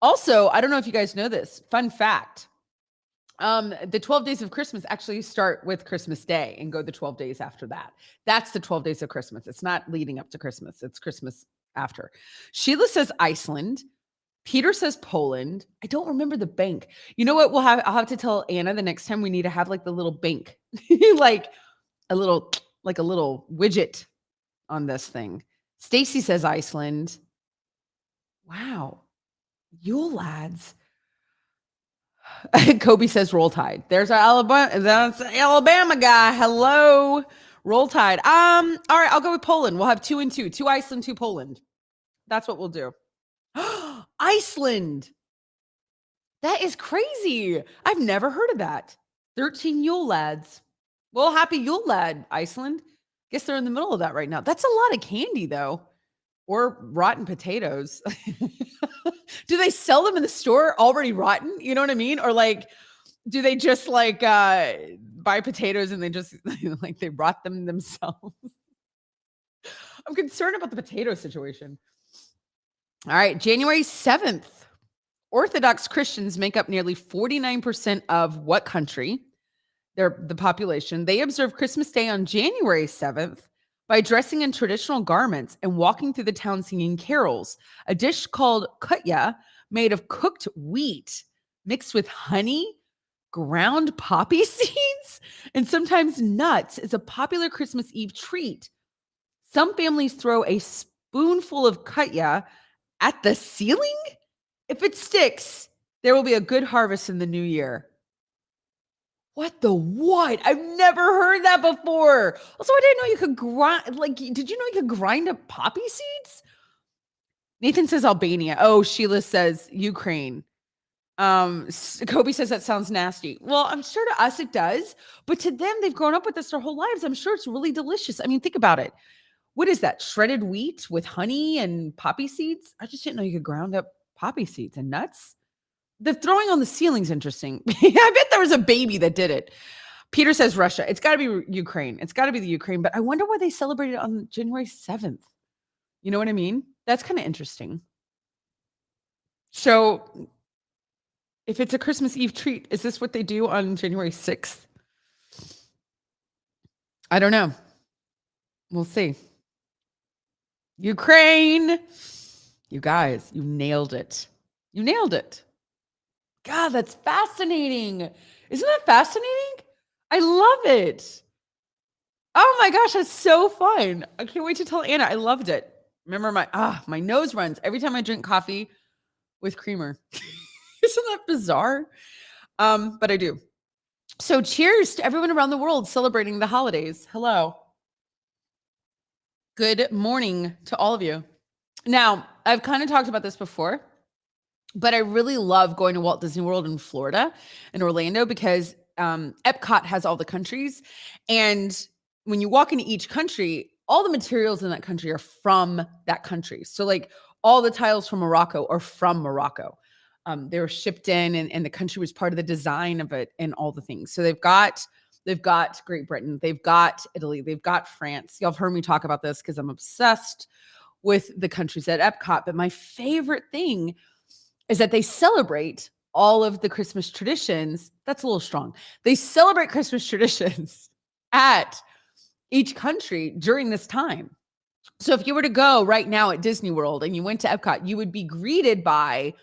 Speaker 1: Also, I don't know if you guys know this. Fun fact. The 12 days of Christmas actually start with Christmas Day and go the 12 days after that. That's the 12 days of Christmas. It's not leading up to Christmas. It's Christmas after. Sheila says Iceland. Peter says Poland. I don't remember the bank. You know what? I'll have to tell Anna the next time we need to have like the little bank, like a little widget on this thing. Stacy says Iceland. Wow. Yule Lads. Kobe says Roll Tide. There's our Alabama. That's an Alabama guy. Hello. Roll Tide. All right, I'll go with Poland. We'll have 2 and 2. 2 Iceland, 2 Poland. That's what we'll do. Iceland. That is crazy. I've never heard of that. 13 Yule Lads. Well, happy Yule Lad, Iceland. Guess they're in the middle of that right now. That's a lot of candy, though. Or rotten potatoes. Do they sell them in the store already rotten? You know what I mean? Or like, do they just like buy potatoes and they just like they rot them themselves? I'm concerned about the potato situation. All right, January 7th. Orthodox Christians make up nearly 49% of what country? They're the population. They observe Christmas Day on January 7th by dressing in traditional garments and walking through the town singing carols. A dish called kutya, made of cooked wheat, mixed with honey, ground poppy seeds, and sometimes nuts is a popular Christmas Eve treat. Some families throw a spoonful of kutya at the ceiling. If it sticks, there will be a good harvest in the new year. What the what? I've never heard that before. Also, I didn't know you could grind. Like, did you know you could grind up poppy seeds? Nathan says Albania. Oh, Sheila says Ukraine. Kobe says that sounds nasty. Well, I'm sure to us it does, but to them, they've grown up with this their whole lives. I'm sure it's really delicious. I mean, think about it. What is that? Shredded wheat with honey and poppy seeds? I just didn't know you could ground up poppy seeds and nuts. The throwing on the ceiling's interesting. I bet there was a baby that did it. Peter says Russia. It's got to be Ukraine. It's got to be the Ukraine, but I wonder why they celebrated on January 7th. You know what I mean? That's kind of interesting. So, if it's a Christmas Eve treat, is this what they do on January 6th? I don't know. We'll see. Ukraine. You guys, you nailed it. You nailed it. God, that's fascinating. Isn't that fascinating? I love it. Oh my gosh, that's so fun. I can't wait to tell Anna. I loved it. Remember my nose runs every time I drink coffee with creamer. Isn't that bizarre? But I do. So cheers to everyone around the world celebrating the holidays. Hello. Good morning to all of you. Now, I've kind of talked about this before, but I really love going to Walt Disney World in Florida and Orlando because Epcot has all the countries. And when you walk into each country, all the materials in that country are from that country. So like all the tiles from Morocco are from Morocco. They were shipped in and the country was part of the design of it and all the things. So they've got Great Britain, they've got Italy, they've got France. Y'all have heard me talk about this because I'm obsessed with the countries at Epcot. But my favorite thing is that they celebrate all of the Christmas traditions. That's a little strong. They celebrate Christmas traditions at each country during this time. So if you were to go right now at Disney World and you went to Epcot, you would be greeted by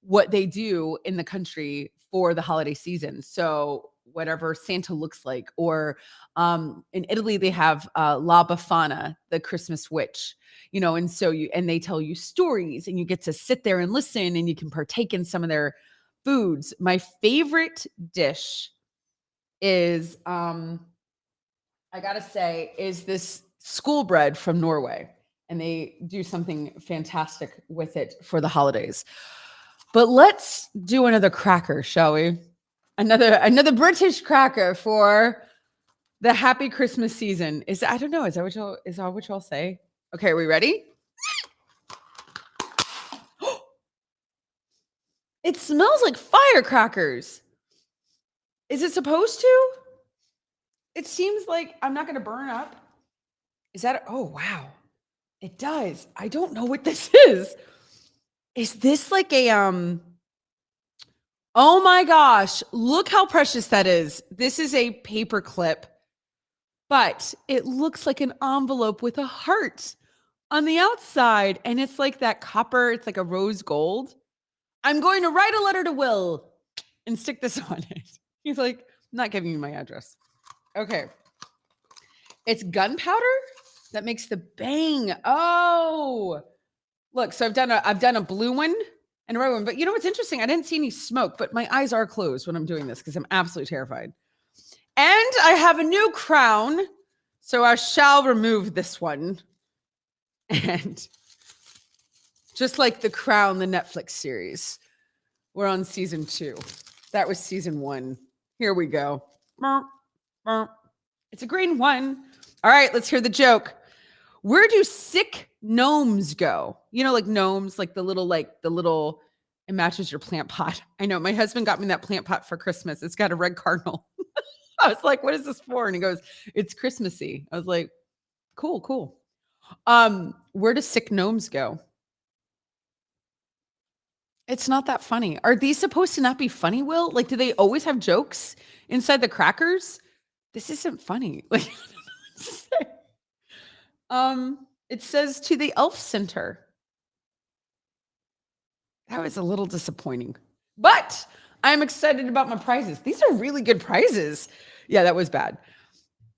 Speaker 1: what they do in the country for the holiday season. So whatever Santa looks like, or in Italy, they have La Befana, the Christmas witch, and so they tell you stories and you get to sit there and listen and you can partake in some of their foods. My favorite dish is, I gotta say, is this school bread from Norway. And they do something fantastic with it for the holidays. But let's do another cracker, shall we? Another British cracker for the happy Christmas season. I don't know. Is that what y'all say? Okay, are we ready? It smells like firecrackers. Is it supposed to? It seems like I'm not going to burn up. Is that? Oh, wow. It does. I don't know what this is. Is this like a, oh my gosh, look how precious that is. This is a paper clip, but it looks like an envelope with a heart on the outside. And it's like that copper, it's like a rose gold. I'm going to write a letter to Will and stick this on it. He's like, I'm not giving you my address. Okay. It's gunpowder that makes the bang. Oh, look, so I've done a blue one and a red one, but you know what's interesting? I didn't see any smoke, but my eyes are closed when I'm doing this because I'm absolutely terrified. And I have a new crown, so I shall remove this one. And just like The Crown, the Netflix series, we're on season 2. That was season 1. Here we go. It's a green one. All right, let's hear the joke. Where do sick gnomes go? Like gnomes, like the little, it matches your plant pot. I know my husband got me that plant pot for Christmas. It's got a red cardinal. I was like, what is this for? And he goes, it's Christmassy. I was like, cool. Where do sick gnomes go? It's not that funny. Are these supposed to not be funny, Will? Like, do they always have jokes inside the crackers? This isn't funny. Like, it says to the Elf Center. That was a little disappointing, but I'm excited about my prizes. These are really good prizes. Yeah, that was bad.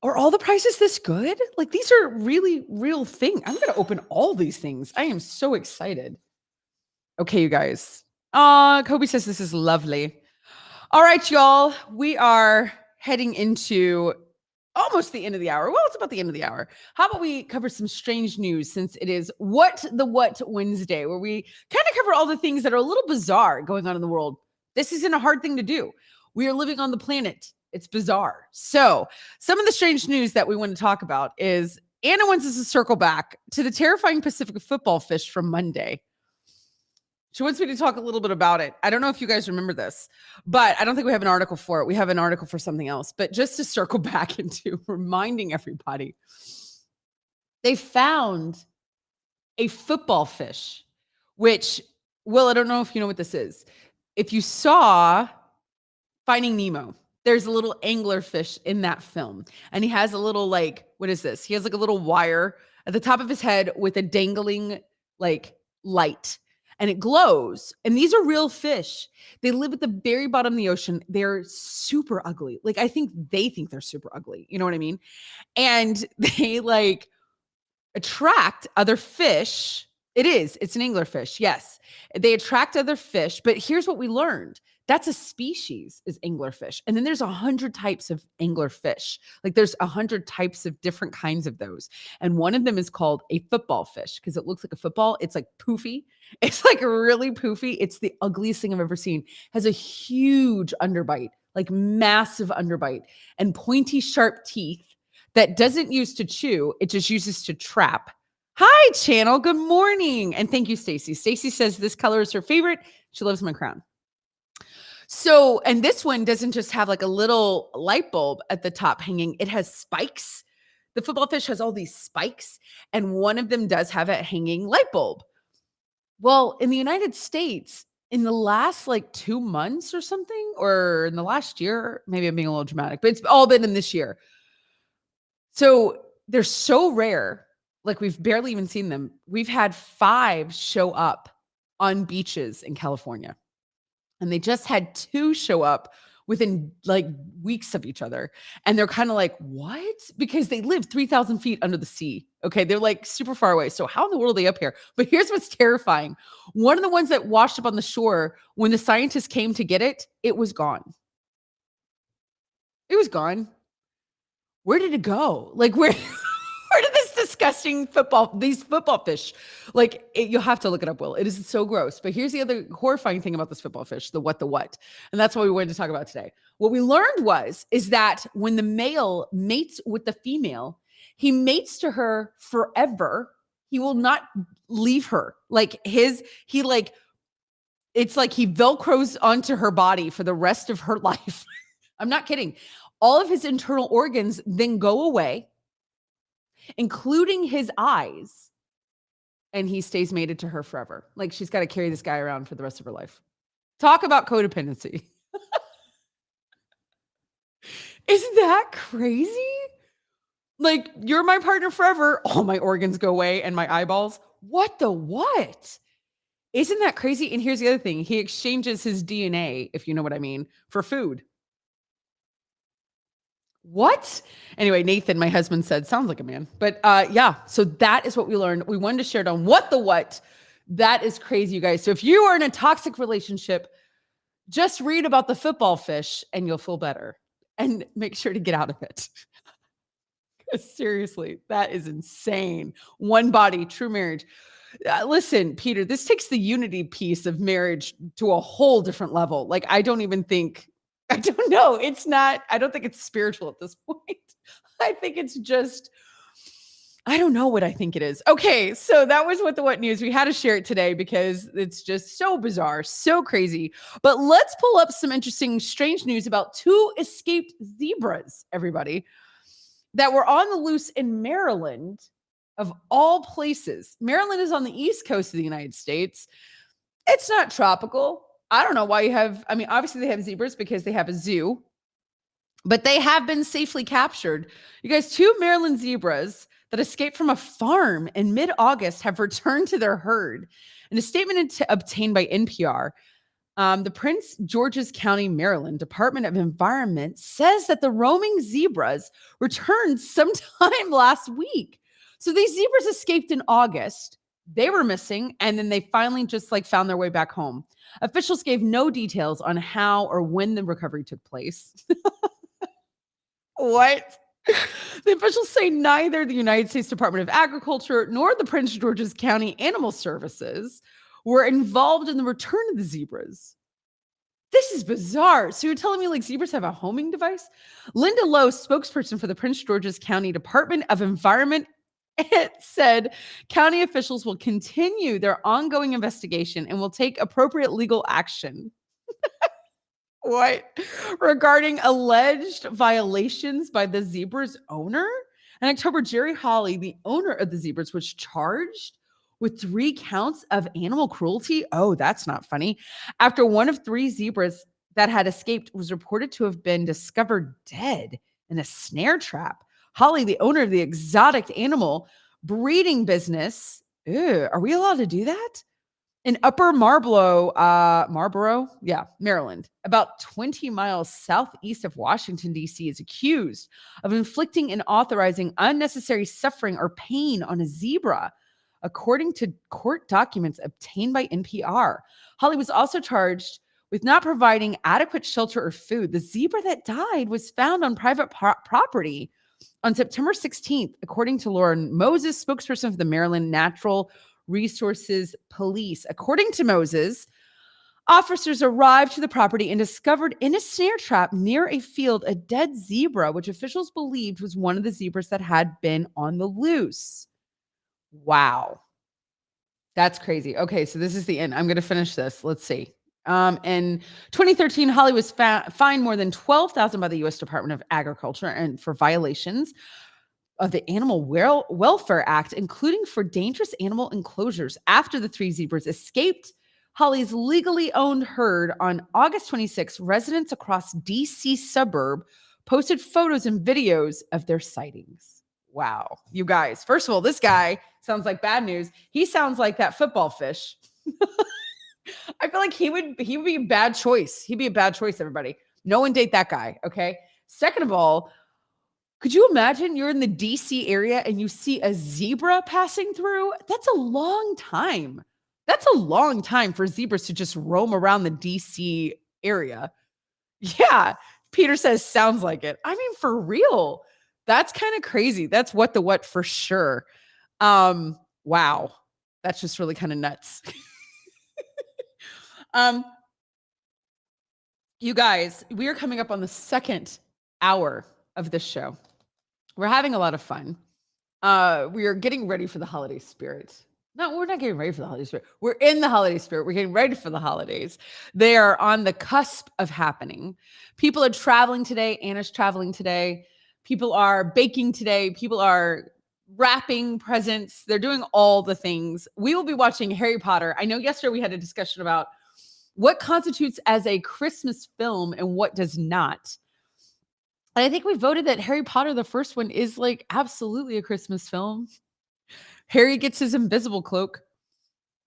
Speaker 1: Are all the prizes this good? Like these are really real thing. I'm going to open all these things. I am so excited. Okay, you guys. Kobe says this is lovely. All right, y'all. We are heading into almost the end of the hour. Well, it's about the end of the hour. How about we cover some strange news since it is What Wednesday, where we kind of cover all the things that are a little bizarre going on in the world. This isn't a hard thing to do. We are living on the planet. It's bizarre. So, some of the strange news that we want to talk about is Anna wants us to circle back to the terrifying Pacific football fish from Monday. She wants me to talk a little bit about it. I don't know if you guys remember this, but I don't think we have an article for it. We have an article for something else. But just to circle back into reminding everybody, they found a football fish, which, Will, I don't know if you know what this is. If you saw Finding Nemo, there's a little anglerfish in that film. And he has a little, like, what is this? He has like a little wire at the top of his head with a dangling, like, light. And it glows. And these are real fish. They live at the very bottom of the ocean. They're super ugly. Like, I think they think they're super ugly. You know what I mean? And they like attract other fish. It's an anglerfish. Yes. They attract other fish. But here's what we learned. That's a species, is anglerfish. And then there's 100 types of anglerfish. Like there's 100 types of different kinds of those. And one of them is called a football fish because it looks like a football. It's like poofy. It's like really poofy. It's the ugliest thing I've ever seen. Has a huge underbite, like massive underbite and pointy, sharp teeth that doesn't use to chew. It just uses to trap. Hi, channel. Good morning. And thank you, Stacy. Stacy says this color is her favorite. She loves my crown. So, and this one doesn't just have like a little light bulb at the top hanging. It has spikes. The football fish has all these spikes, and one of them does have a hanging light bulb. Well, in the United States, in the last like 2 months or something, or in the last year, maybe I'm being a little dramatic, but it's all been in this year. So they're so rare. Like we've barely even seen them. We've had 5 show up on beaches in California. And they just had 2 show up within like weeks of each other. And they're kind of like, what? Because they live 3,000 feet under the sea. Okay. They're like super far away. So how in the world are they up here? But here's what's terrifying. One of the ones that washed up on the shore, when the scientists came to get it, it was gone. It was gone. Where did it go? Like where did this disgusting these football fish, like you'll have to look it up, Will. It is so gross. But here's the other horrifying thing about this football fish, the what. And that's what we wanted to talk about today. What we learned is that when the male mates with the female, he mates to her forever. He will not leave her. It's like he Velcros onto her body for the rest of her life. I'm not kidding. All of his internal organs then go away, including his eyes, and he stays mated to her forever. Like she's got to carry this guy around for the rest of her life. Talk about codependency. Isn't that crazy? Like, you're my partner forever. All my organs go away and my eyeballs. What? Isn't that crazy? And here's the other thing. He exchanges his DNA, if you know what I mean, for food. What? Anyway, Nathan, my husband, said, sounds like a man. But yeah, so that is what we learned. We wanted to share it on what. That is crazy, you guys. So if you are in a toxic relationship, just read about the football fish and you'll feel better. And make sure to get out of it. Seriously, that is insane. One body, true marriage. Listen, Peter, this takes the unity piece of marriage to a whole different level. Like, I don't know. I don't think it's spiritual at this point. I think it's just, I don't know what I think it is. Okay, so that was what news. We had to share it today because it's just so bizarre, so crazy. But let's pull up some interesting, strange news about 2 escaped zebras, everybody, that were on the loose in Maryland, of all places. Maryland is on the East Coast of the United States. It's not tropical. I don't know why obviously they have zebras because they have a zoo, but they have been safely captured. You guys, 2 Maryland zebras that escaped from a farm in mid-August have returned to their herd. In a statement obtained by NPR, The Prince George's County, Maryland Department of Environment says that the roaming zebras returned sometime last week. So these zebras escaped in August. They were missing, and then they finally just like found their way back home. Officials gave no details on how or when the recovery took place. What? The officials say neither the United States Department of Agriculture nor the Prince George's County Animal Services were involved in the return of the zebras. This is bizarre. So you're telling me like zebras have a homing device? Linda Lowe, spokesperson for the Prince George's County Department of Environment, it said county officials will continue their ongoing investigation and will take appropriate legal action. What? Regarding alleged violations by the zebra's owner? In October, Jerry Hawley, the owner of the zebras, was charged with 3 counts of animal cruelty. Oh, that's not funny. After one of 3 zebras that had escaped was reported to have been discovered dead in a snare trap. Hawley, the owner of the exotic animal breeding business, ew, are we allowed to do that? In Upper Marlboro, yeah, Maryland, about 20 miles southeast of Washington, D.C., is accused of inflicting and authorizing unnecessary suffering or pain on a zebra, according to court documents obtained by NPR. Holly was also charged with not providing adequate shelter or food. The zebra that died was found on private property on September 16th, according to Lauren Moses, spokesperson for the Maryland Natural Resources Police. According to Moses, officers arrived to the property and discovered in a snare trap near a field a dead zebra, which officials believed was one of the zebras that had been on the loose. Wow. That's crazy. Okay, so this is the end. I'm going to finish this. Let's see. In 2013, Holly was fined more than $12,000 by the U.S. Department of Agriculture and for violations of the Animal Welfare Act, including for dangerous animal enclosures. After the 3 zebras escaped Holly's legally owned herd on August 26, residents across D.C. suburb posted photos and videos of their sightings. Wow. You guys, first of all, this guy sounds like bad news. He sounds like that football fish. I feel like he would be a bad choice. He'd be a bad choice, everybody. No one date that guy, okay? Second of all, could you imagine you're in the DC area and you see a zebra passing through? That's a long time. That's a long time for zebras to just roam around the DC area. Yeah. Peter says, sounds like it. I mean, for real. That's kind of crazy. That's what for sure. Wow. That's just really kind of nuts. You guys, we are coming up on the second hour of this show. We're having a lot of fun. We are getting ready for the holiday spirit. No, we're not getting ready for the holiday spirit. We're in the holiday spirit. We're getting ready for the holidays. They are on the cusp of happening. People are traveling today. Anna's traveling today. People are baking today. People are wrapping presents. They're doing all the things. We will be watching Harry Potter. I know yesterday we had a discussion about what constitutes as a Christmas film and what does not. And I think we voted that Harry Potter, the first one, is like absolutely a Christmas film. Harry gets his invisible cloak.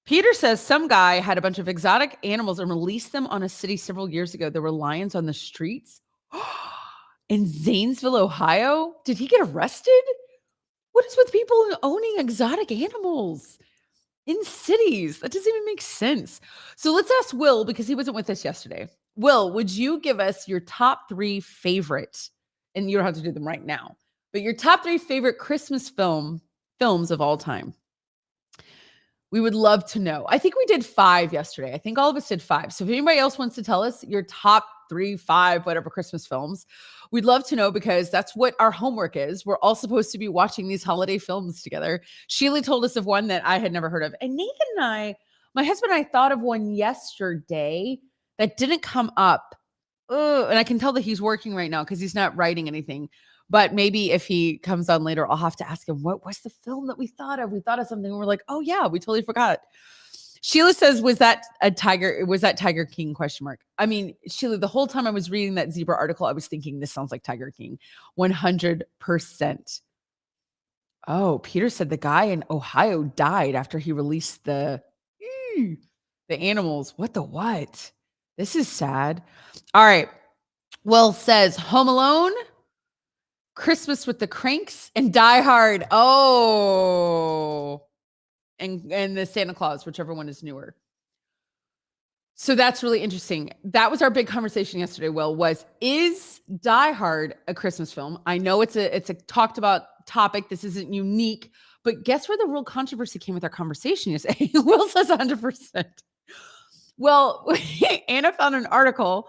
Speaker 1: Peter says some guy had a bunch of exotic animals and released them on a city several years ago. There were lions on the streets in Zanesville, Ohio. Did he get arrested? What is with people owning exotic animals in cities? That doesn't even make sense. So let's ask Will, because he wasn't with us yesterday. Will, would you give us your top 3 favorite, and you don't have to do them right now, but your top 3 favorite Christmas films of all time? We would love to know. I think we did 5 yesterday. I think all of us did 5. So if anybody else wants to tell us your top 3, 5, whatever Christmas films, we'd love to know, because that's what our homework is. We're all supposed to be watching these holiday films together. Sheila told us of one that I had never heard of. And Nathan and my husband and I thought of one yesterday that didn't come up. And I can tell that he's working right now because he's not writing anything. But maybe if he comes on later, I'll have to ask him, what's the film that we thought of? We thought of something and we're like, oh yeah, we totally forgot. Sheila says, was that Tiger King ? I mean, Sheila, the whole time I was reading that zebra article, I was thinking this sounds like Tiger King. 100%. Oh, Peter said the guy in Ohio died after he released the animals. What? This is sad. All right. Will says Home Alone, Christmas with the Cranks, and Die Hard. Oh, and the Santa Claus, whichever one is newer. So that's really interesting. That was our big conversation yesterday, Will, is Die Hard a Christmas film? I know it's a talked about topic. This isn't unique, but guess where the real controversy came with our conversation yesterday? Will says 100%. Well, Anna found an article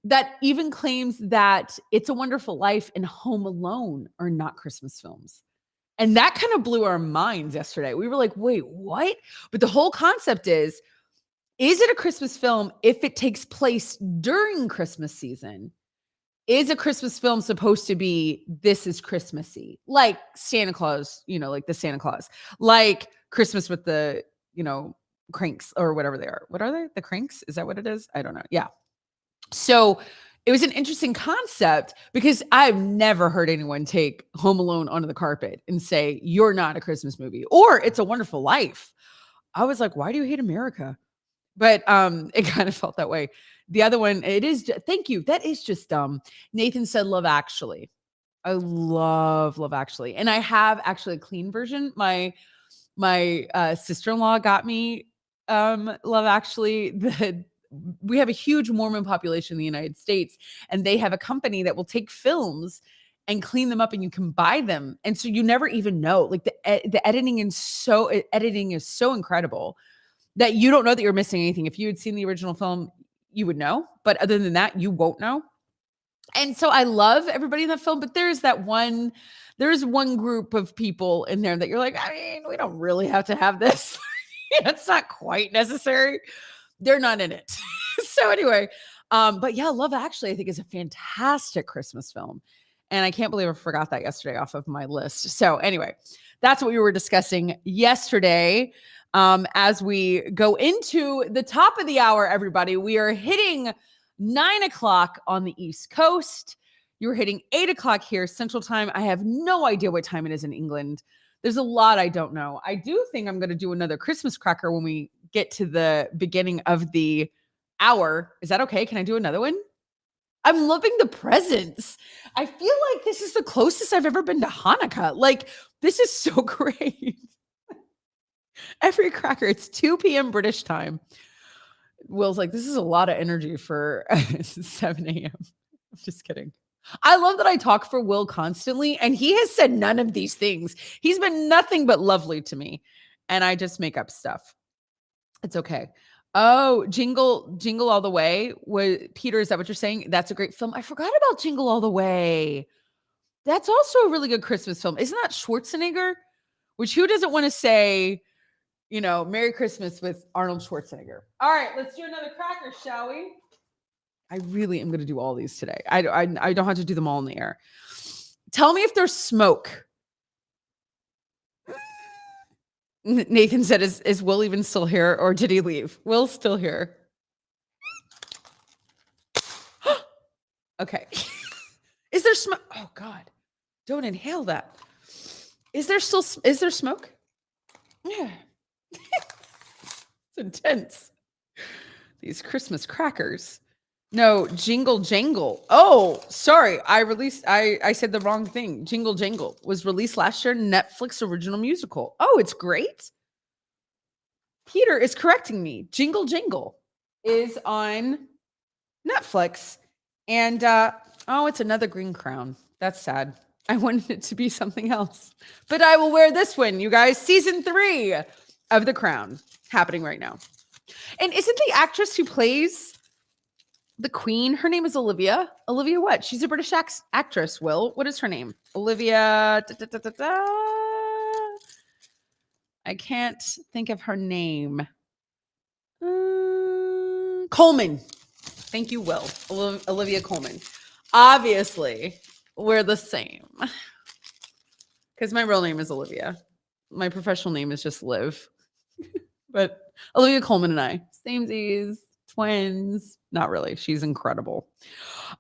Speaker 1: that even claims that It's a Wonderful Life and Home Alone are not Christmas films. And that kind of blew our minds yesterday. We were like, wait, what? But the whole concept is it a Christmas film if it takes place during Christmas season? Is a Christmas film supposed to be, this is Christmassy? Like Santa Claus, like the Santa Claus, like Christmas with the, Cranks or whatever they are. What are they? The Cranks? Is that what it is? I don't know. Yeah. So it was an interesting concept because I've never heard anyone take Home Alone onto the carpet and say, you're not a Christmas movie, or It's a Wonderful Life. I was like, why do you hate America? But it kind of felt that way. The other one, thank you. That is just dumb. Nathan said Love Actually. I love Love Actually. And I have actually a clean version. My sister-in-law got me Love Actually. We have a huge Mormon population in the United States, and they have a company that will take films and clean them up, and you can buy them. And so you never even know. Like the editing is so incredible that you don't know that you're missing anything. If you had seen the original film, you would know. But other than that, you won't know. And so I love everybody in that film, but there's one group of people in there that you're like, I mean, we don't really have to have this. It's not quite necessary. They're not in it. So anyway, but yeah, Love Actually, I think is a fantastic Christmas film. And I can't believe I forgot that yesterday off of my list. So anyway, that's what we were discussing yesterday. As we go into the top of the hour, everybody, we are hitting 9:00 on the East Coast. You're hitting 8:00 here Central Time. I have no idea what time it is in England. There's a lot I don't know. I do think I'm going to do another Christmas cracker when we get to the beginning of the hour. Is that okay? Can I do another one? I'm loving the presents. I feel like this is the closest I've ever been to Hanukkah. Like, this is so great. Every cracker, it's 2 p.m. British time. Will's like, this is a lot of energy for 7 a.m. I'm just kidding. I love that I talk for Will constantly, and he has said none of these things. He's been nothing but lovely to me, and I just make up stuff. It's okay. Oh, Jingle All the Way. Peter, is that what you're saying? That's a great film. I forgot about Jingle All the Way. That's also a really good Christmas film. Isn't that Schwarzenegger? Which, who doesn't want to say, Merry Christmas with Arnold Schwarzenegger? All right, let's do another cracker, shall we? I really am going to do all these today. I don't have to do them all in the air. Tell me if there's smoke. Nathan said, is Will even still here, or did he leave? Will's still here. Okay. Is there smoke? Oh God, don't inhale that. Is there smoke? Yeah. It's intense. These Christmas crackers. No, Jingle Jangle. Oh, sorry. I said the wrong thing. Jingle Jangle was released last year, Netflix original musical. Oh, it's great. Peter is correcting me. Jingle Jangle is on Netflix. And it's another green crown. That's sad. I wanted it to be something else. But I will wear this one, you guys. Season 3 of The Crown happening right now. And isn't the actress who plays the Queen, her name is Olivia? Olivia what? She's a British actress, Will. What is her name? Olivia. I can't think of her name. Coleman. Thank you, Will. Olivia Coleman. Obviously, we're the same. Because my real name is Olivia. My professional name is just Liv. But Olivia Coleman and I, samesies, twins. Not really. She's incredible.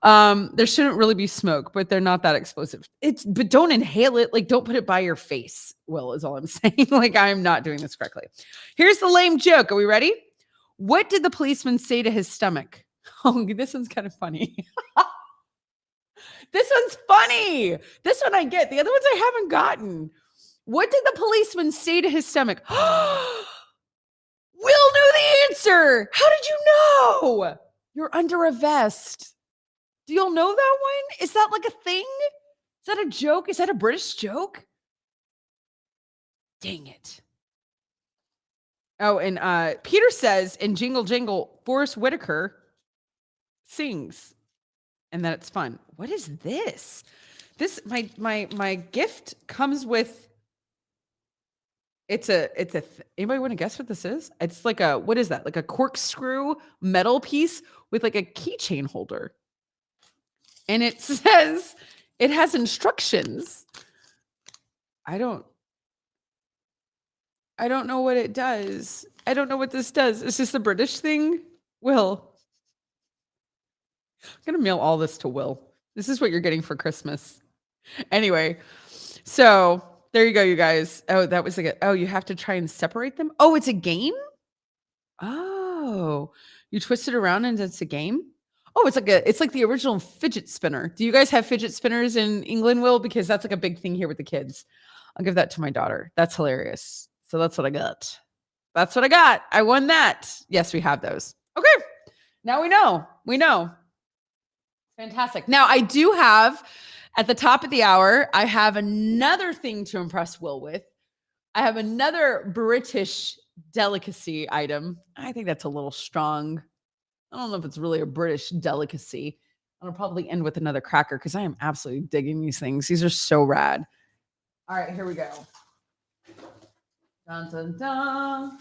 Speaker 1: There shouldn't really be smoke, but they're not that explosive. But don't inhale it. Like, don't put it by your face, Will, is all I'm saying. Like, I'm not doing this correctly. Here's the lame joke. Are we ready? What did the policeman say to his stomach? Oh, this one's kind of funny. This one's funny. This one I get. The other ones I haven't gotten. What did the policeman say to his stomach? Will knew the answer. How did you know? You're under a vest. Do y'all know that one? Is that like a thing? Is that a joke? Is that a British joke? Dang it. Oh, and Peter says in Jingle Jingle, Forrest Whitaker sings, and that it's fun. What is this? This my gift comes with. Anybody want to guess what this is? It's like what is that? Like a corkscrew metal piece with like a keychain holder. And it says it has instructions. I don't know what it does. I don't know what this does. Is this a British thing? Will. I'm going to mail all this to Will. This is what you're getting for Christmas. Anyway, so there you go, you guys. Oh, that was you have to try and separate them? Oh, it's a game? Oh, you twist it around and it's a game? Oh, it's like the original fidget spinner. Do you guys have fidget spinners in England, Will? Because that's like a big thing here with the kids. I'll give that to my daughter. That's hilarious. So that's what I got. That's what I got. I won that. Yes, we have those. Okay. Now we know. We know. Fantastic. Now I do have, at the top of the hour, I have another thing to impress Will with. I have another British delicacy item. I think that's a little strong. I don't know if it's really a British delicacy. I'll probably end with another cracker because I am absolutely digging these things. These are so rad. All right, here we go. Dun, dun, dun.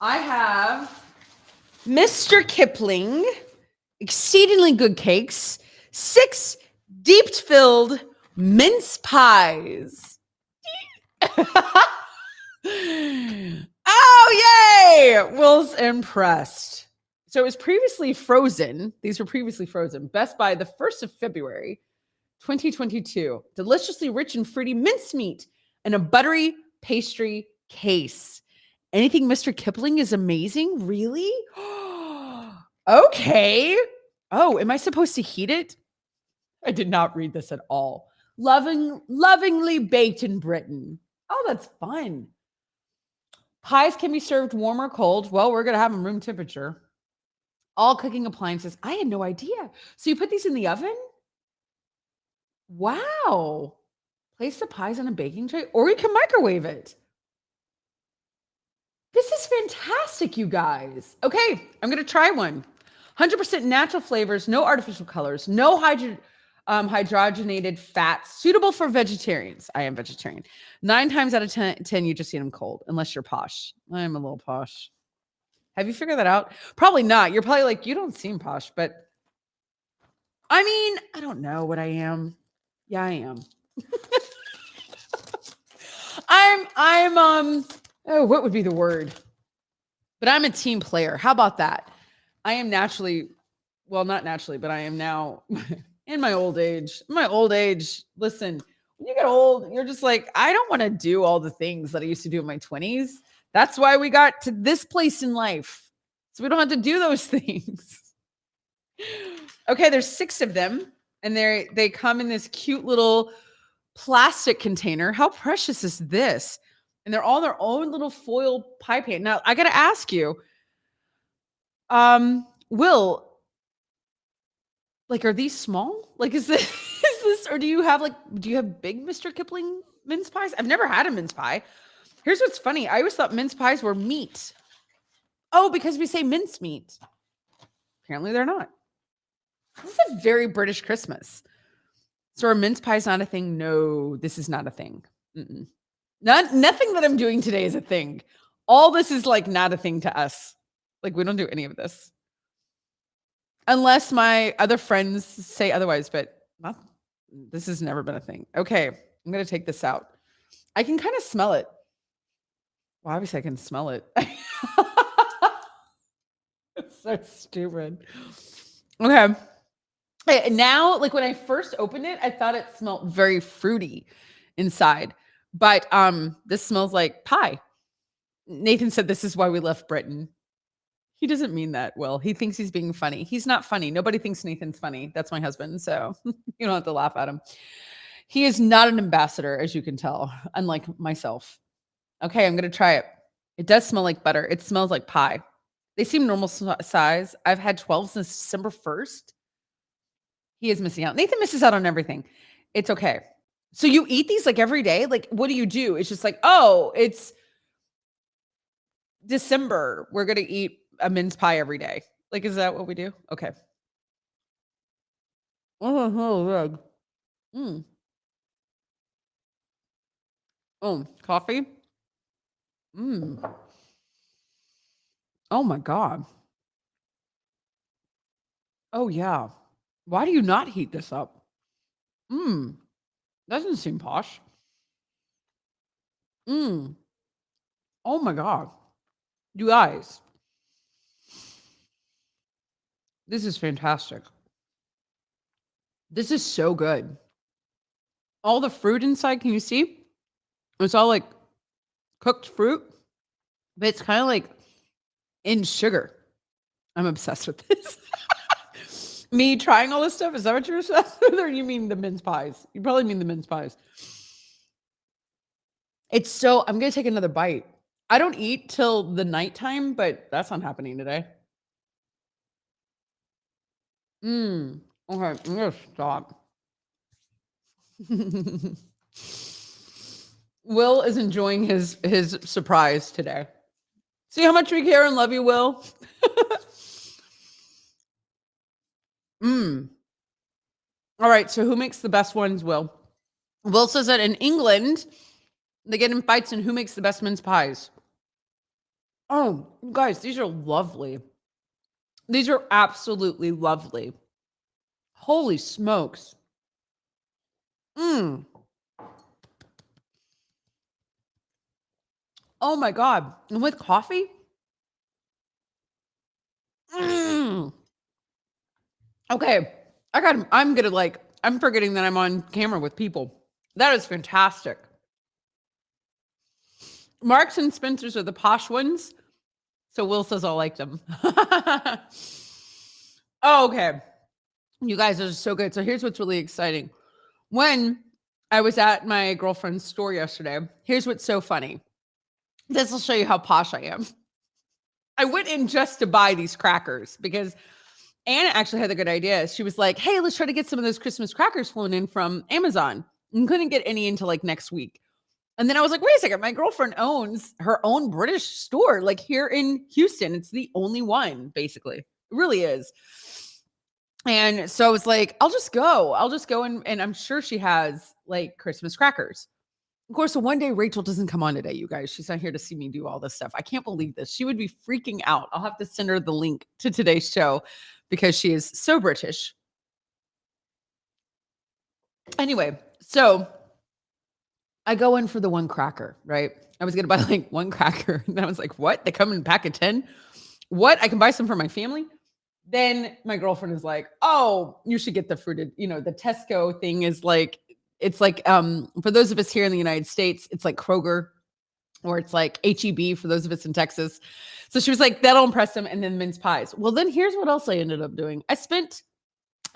Speaker 1: I have Mr. Kipling exceedingly good cakes, 6 deep-filled mince pies. Oh, yay! Will's impressed. So it was previously frozen. These were previously frozen. Best by the 1st of February, 2022. Deliciously rich and fruity mincemeat in a buttery pastry case. Anything Mr. Kipling is amazing? Really? Okay. Oh, am I supposed to heat it? I did not read this at all. Lovingly baked in Britain. Oh, that's fun. Pies can be served warm or cold. Well, we're going to have them room temperature. All cooking appliances. I had no idea. So you put these in the oven? Wow. Place the pies on a baking tray, or you can microwave it. This is fantastic, you guys. Okay, I'm going to try one. 100% natural flavors, no artificial colors, no hydrogenated fats, suitable for vegetarians. I am vegetarian. 9 times out of 10, you just eat them cold, unless you're posh. I'm a little posh. Have you figured that out? Probably not. You're probably like, you don't seem posh, but I mean, I don't know what I am. Yeah, I am. What would be the word? But I'm a team player. How about that? I am naturally, well, not naturally, but I am now in my old age. Listen, when you get old, you're just like, I don't want to do all the things that I used to do in my 20s. That's why we got to this place in life. So we don't have to do those things. Okay, there's 6 of them. And they come in this cute little plastic container. How precious is this? And they're all their own little foil pie pan. Now, I got to ask you, Will, like, are these small? Like, is this, or do you have big Mr. Kipling mince pies? I've never had a mince pie. Here's what's funny. I always thought mince pies were meat. Oh, because we say mince meat. Apparently they're not. This is a very British Christmas. So are mince pies not a thing? No, this is not a thing. Nothing that I'm doing today is a thing. All this is like not a thing to us. Like, we don't do any of this. Unless my other friends say otherwise, but this has never been a thing. Okay, I'm going to take this out. I can kind of smell it. Well, obviously I can smell it. It's so stupid. Okay. Now, like, when I first opened it, I thought it smelled very fruity inside. But this smells like pie. Nathan said this is why we left Britain. He doesn't mean that, Will. He thinks he's being funny. He's not funny. Nobody thinks Nathan's funny. That's my husband, so you don't have to laugh at him. He is not an ambassador, as you can tell, unlike myself. Okay, I'm gonna try it. It does smell like butter. It smells like pie. They seem normal size. I've had 12 since December 1st. He is missing out. Nathan misses out on everything. It's okay. So you eat these like every day? Like, what do you do? It's just like, oh, it's December. We're gonna eat a mince pie every day. Like, is that what we do? Okay. Oh, good. Mm. Oh, coffee. Mm. Oh my god. Oh yeah. Why do you not heat this up? Mm. Doesn't seem posh. Mm. Oh my god. You guys, this is fantastic. This is so good. All the fruit inside, can you see? It's all like cooked fruit, but it's kind of like in sugar. I'm obsessed with this. Me trying all this stuff, is that what you're obsessed with? Or you mean the mince pies? You probably mean the mince pies. It's so I'm gonna take another bite. I don't eat till the nighttime, but that's not happening today. Okay, I'm gonna stop. Will is enjoying his surprise today. See how much we care and love you, Will? mm. All right, so who makes the best ones, Will? Will says that in England, they get in fights and who makes the best mince pies. Oh, guys, these are lovely. These are absolutely lovely. Holy smokes. Mm. Oh my god. And with coffee? Mm. Okay. I'm gonna I'm forgetting that I'm on camera with people. That is fantastic. Marks and Spencer's are the posh ones. So Will says I'll like them. Oh, okay. You guys are so good. So here's what's really exciting. When I was at my girlfriend's store yesterday, here's what's so funny. This will show you how posh I am. I went in just to buy these crackers because Anna actually had a good idea. She was like, hey, let's try to get some of those Christmas crackers flown in from Amazon. And couldn't get any until like next week. And then I was like, wait a second, my girlfriend owns her own British store, like here in Houston. It's the only one, basically. It really is. And so I was like, I'll just go. And I'm sure she has like Christmas crackers. Of course, so one day Rachel doesn't come on today, you guys. She's not here to see me do all this stuff. I can't believe this. She would be freaking out. I'll have to send her the link to today's show because she is so British. Anyway, so I go in for the one cracker, right? I was going to buy like one cracker. And I was like, what? They come in a pack of 10? What? I can buy some for my family? Then my girlfriend is like, oh, you should get the fruited, the Tesco thing is like, it's like, for those of us here in the United States, it's like Kroger or it's like HEB for those of us in Texas. So she was like, that'll impress them. And then mince pies. Well, then here's what else I ended up doing. I spent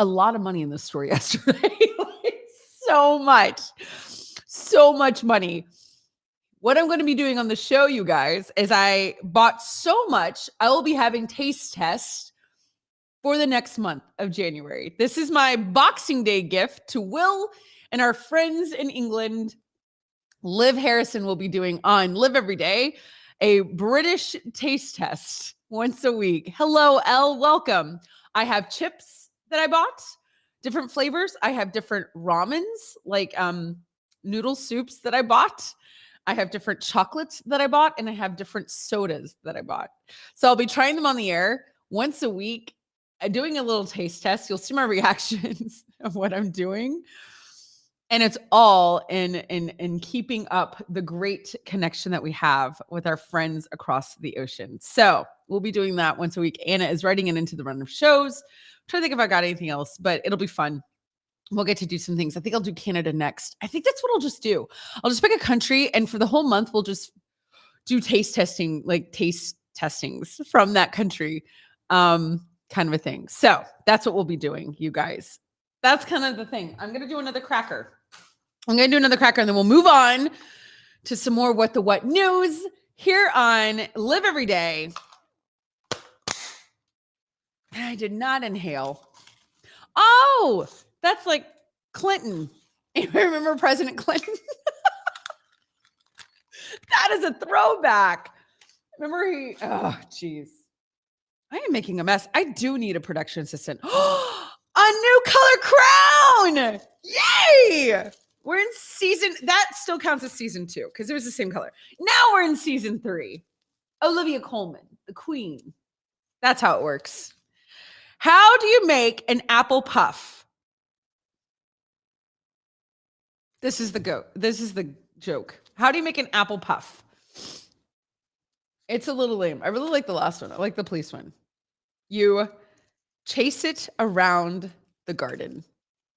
Speaker 1: a lot of money in this store yesterday. Like, so much money. What I'm going to be doing on the show, you guys, is I bought so much, I will be having taste tests for the next month of January. This is my Boxing Day gift to Will and our friends in England. Liv Harrison will be doing on Liv Every Day a British taste test once a week. Hello, Elle. Welcome. I have chips that I bought, different flavors. I have different ramens, like noodle soups that I bought. I have different chocolates that I bought, and I have different sodas that I bought. So I'll be trying them on the air once a week, doing a little taste test. You'll see my reactions of what I'm doing. And it's all in keeping up the great connection that we have with our friends across the ocean. So we'll be doing that once a week. Anna is writing it into the run of shows. I'm trying to think if I got anything else, but it'll be fun. We'll get to do some things. I think I'll do Canada next. I think that's what I'll just do. I'll just pick a country, and for the whole month, we'll just do taste testing, like taste testings from that country, kind of a thing. So that's what we'll be doing, you guys. That's kind of the thing. I'm going to do another cracker. And then we'll move on to some more What the What news here on Live Every Day. I did not inhale. Oh, that's like Clinton. Anybody remember President Clinton? That is a throwback. Remember oh, geez. I am making a mess. I do need a production assistant. A new color crown. Yay. We're in that still counts as season 2 because it was the same color. Now we're in season 3. Olivia Colman, the queen. That's how it works. How do you make an apple puff? This is the joke. How do you make an apple puff? It's a little lame. I really like the last one. I like the police one. You chase it around the garden.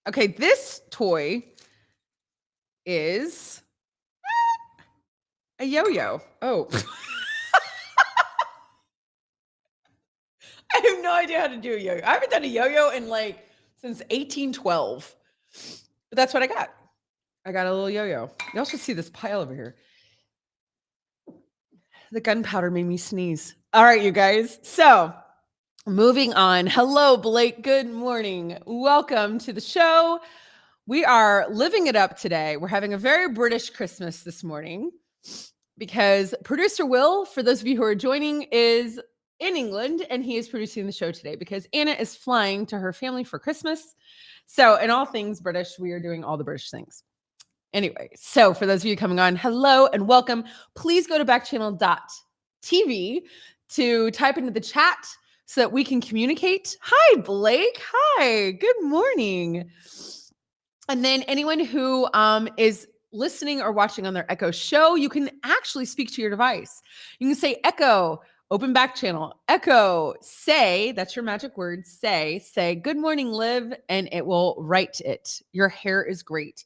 Speaker 1: Okay, this toy is a yo-yo. Oh. I have no idea how to do a yo-yo. I haven't done a yo-yo in since 1812. But that's what I got. I got a little yo-yo. Y'all should see this pile over here. The gunpowder made me sneeze. All right, you guys. So moving on. Hello, Blake. Good morning. Welcome to the show. We are living it up today. We're having a very British Christmas this morning because producer Will, for those of you who are joining, is in England and he is producing the show today because Anna is flying to her family for Christmas. So in all things British, we are doing all the British things. Anyway, so for those of you coming on, hello and welcome. Please go to backchannel.tv to type into the chat so that we can communicate. Hi, Blake. Hi, good morning. And then anyone who is listening or watching on their Echo show, you can actually speak to your device. You can say, Echo, open Backchannel, Echo, say, that's your magic word, say, good morning, Liv, and it will write it. Your hair is great.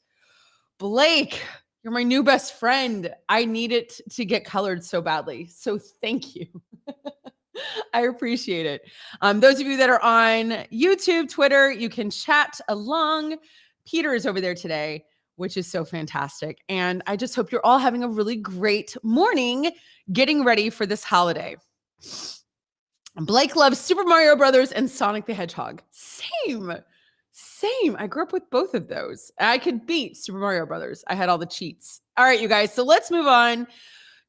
Speaker 1: Blake, you're my new best friend. I need it to get colored so badly. So thank you. I appreciate it. Those of you that are on YouTube, Twitter, you can chat along. Peter is over there today, which is so fantastic. And I just hope you're all having a really great morning getting ready for this holiday. Blake loves Super Mario Brothers and Sonic the Hedgehog. Same. I grew up with both of those. I could beat Super Mario Brothers. I had all the cheats. All right, you guys. So let's move on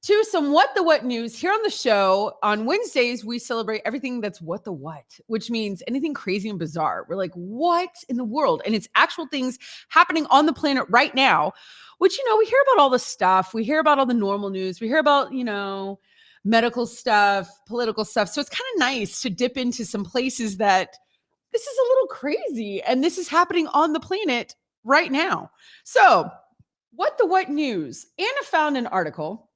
Speaker 1: to some What the What news here on the show. On Wednesdays, we celebrate everything that's what the what, which means anything crazy and bizarre. We're like, what in the world? And it's actual things happening on the planet right now, which, we hear about all the stuff. We hear about all the normal news. We hear about, medical stuff, political stuff. So it's kind of nice to dip into some places that this is a little crazy and this is happening on the planet right now. So What the What news? Anna found an article.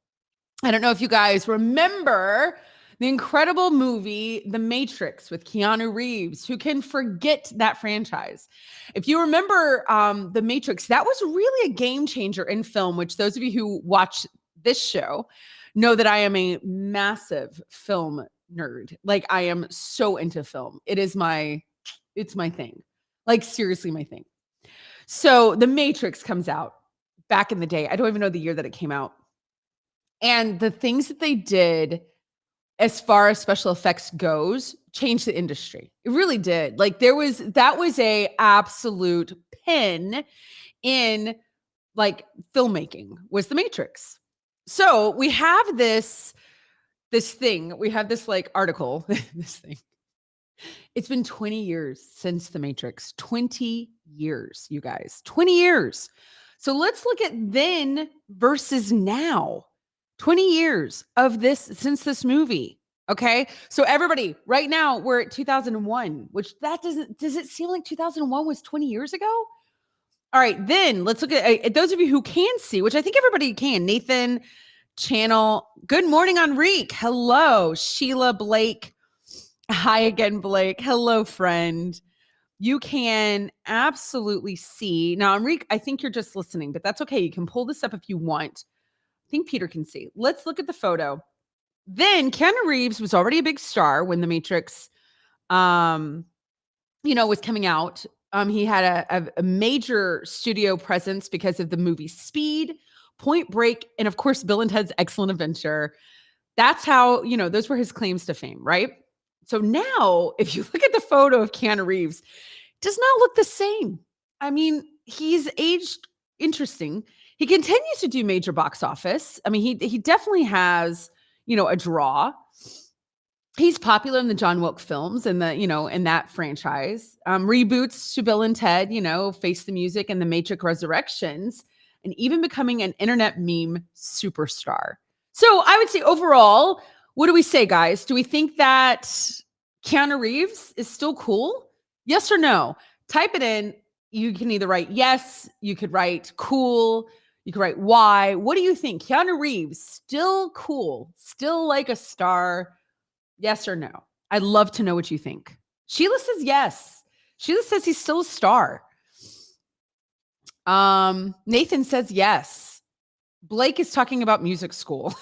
Speaker 1: I don't know if you guys remember the incredible movie, The Matrix with Keanu Reeves. Who can forget that franchise? If you remember The Matrix, that was really a game changer in film, which those of you who watch this show know that I am a massive film nerd. Like I am so into film. It's my thing. Like seriously my thing. So The Matrix comes out back in the day. I don't even know the year that it came out. And the things that they did as far as special effects goes changed the industry. It really did. Like that was a absolute pin in like filmmaking was The Matrix. So we have this thing. We have this like article, this thing. It's been 20 years since The Matrix. 20 years, you guys. 20 years. So let's look at then versus now. 20 years of this since this movie. Okay. So everybody, right now we're at 2001, which does it seem like 2001 was 20 years ago? All right. Then let's look at those of you who can see, which I think everybody can. Nathan, Channel. Good morning, Enrique. Hello, Sheila, Blake. Hi again, Blake. Hello, friend. You can absolutely see. Now, Enrique, I think you're just listening, but that's okay. You can pull this up if you want. I think Peter can see. Let's look at the photo. Then Keanu Reeves was already a big star when The Matrix, um, was coming out. He had a major studio presence because of the movie Speed, Point Break, and of course, Bill and Ted's Excellent Adventure. That's how, those were his claims to fame, right? So now, if you look at the photo of Keanu Reeves, it does not look the same. I mean, he's aged interesting. He continues to do major box office. I mean, he definitely has, a draw. He's popular in the John Wilk films and in that franchise. Reboots to Bill and Ted, Face the Music and The Matrix Resurrections, and even becoming an internet meme superstar. So I would say overall, what do we say, guys? Do we think that Keanu Reeves is still cool? Yes or no? Type it in. You can either write yes, you could write cool, you could write why. What do you think? Keanu Reeves, still cool, still like a star? Yes or no? I'd love to know what you think. Sheila says yes. Sheila says he's still a star. Nathan says yes. Blake is talking about music school.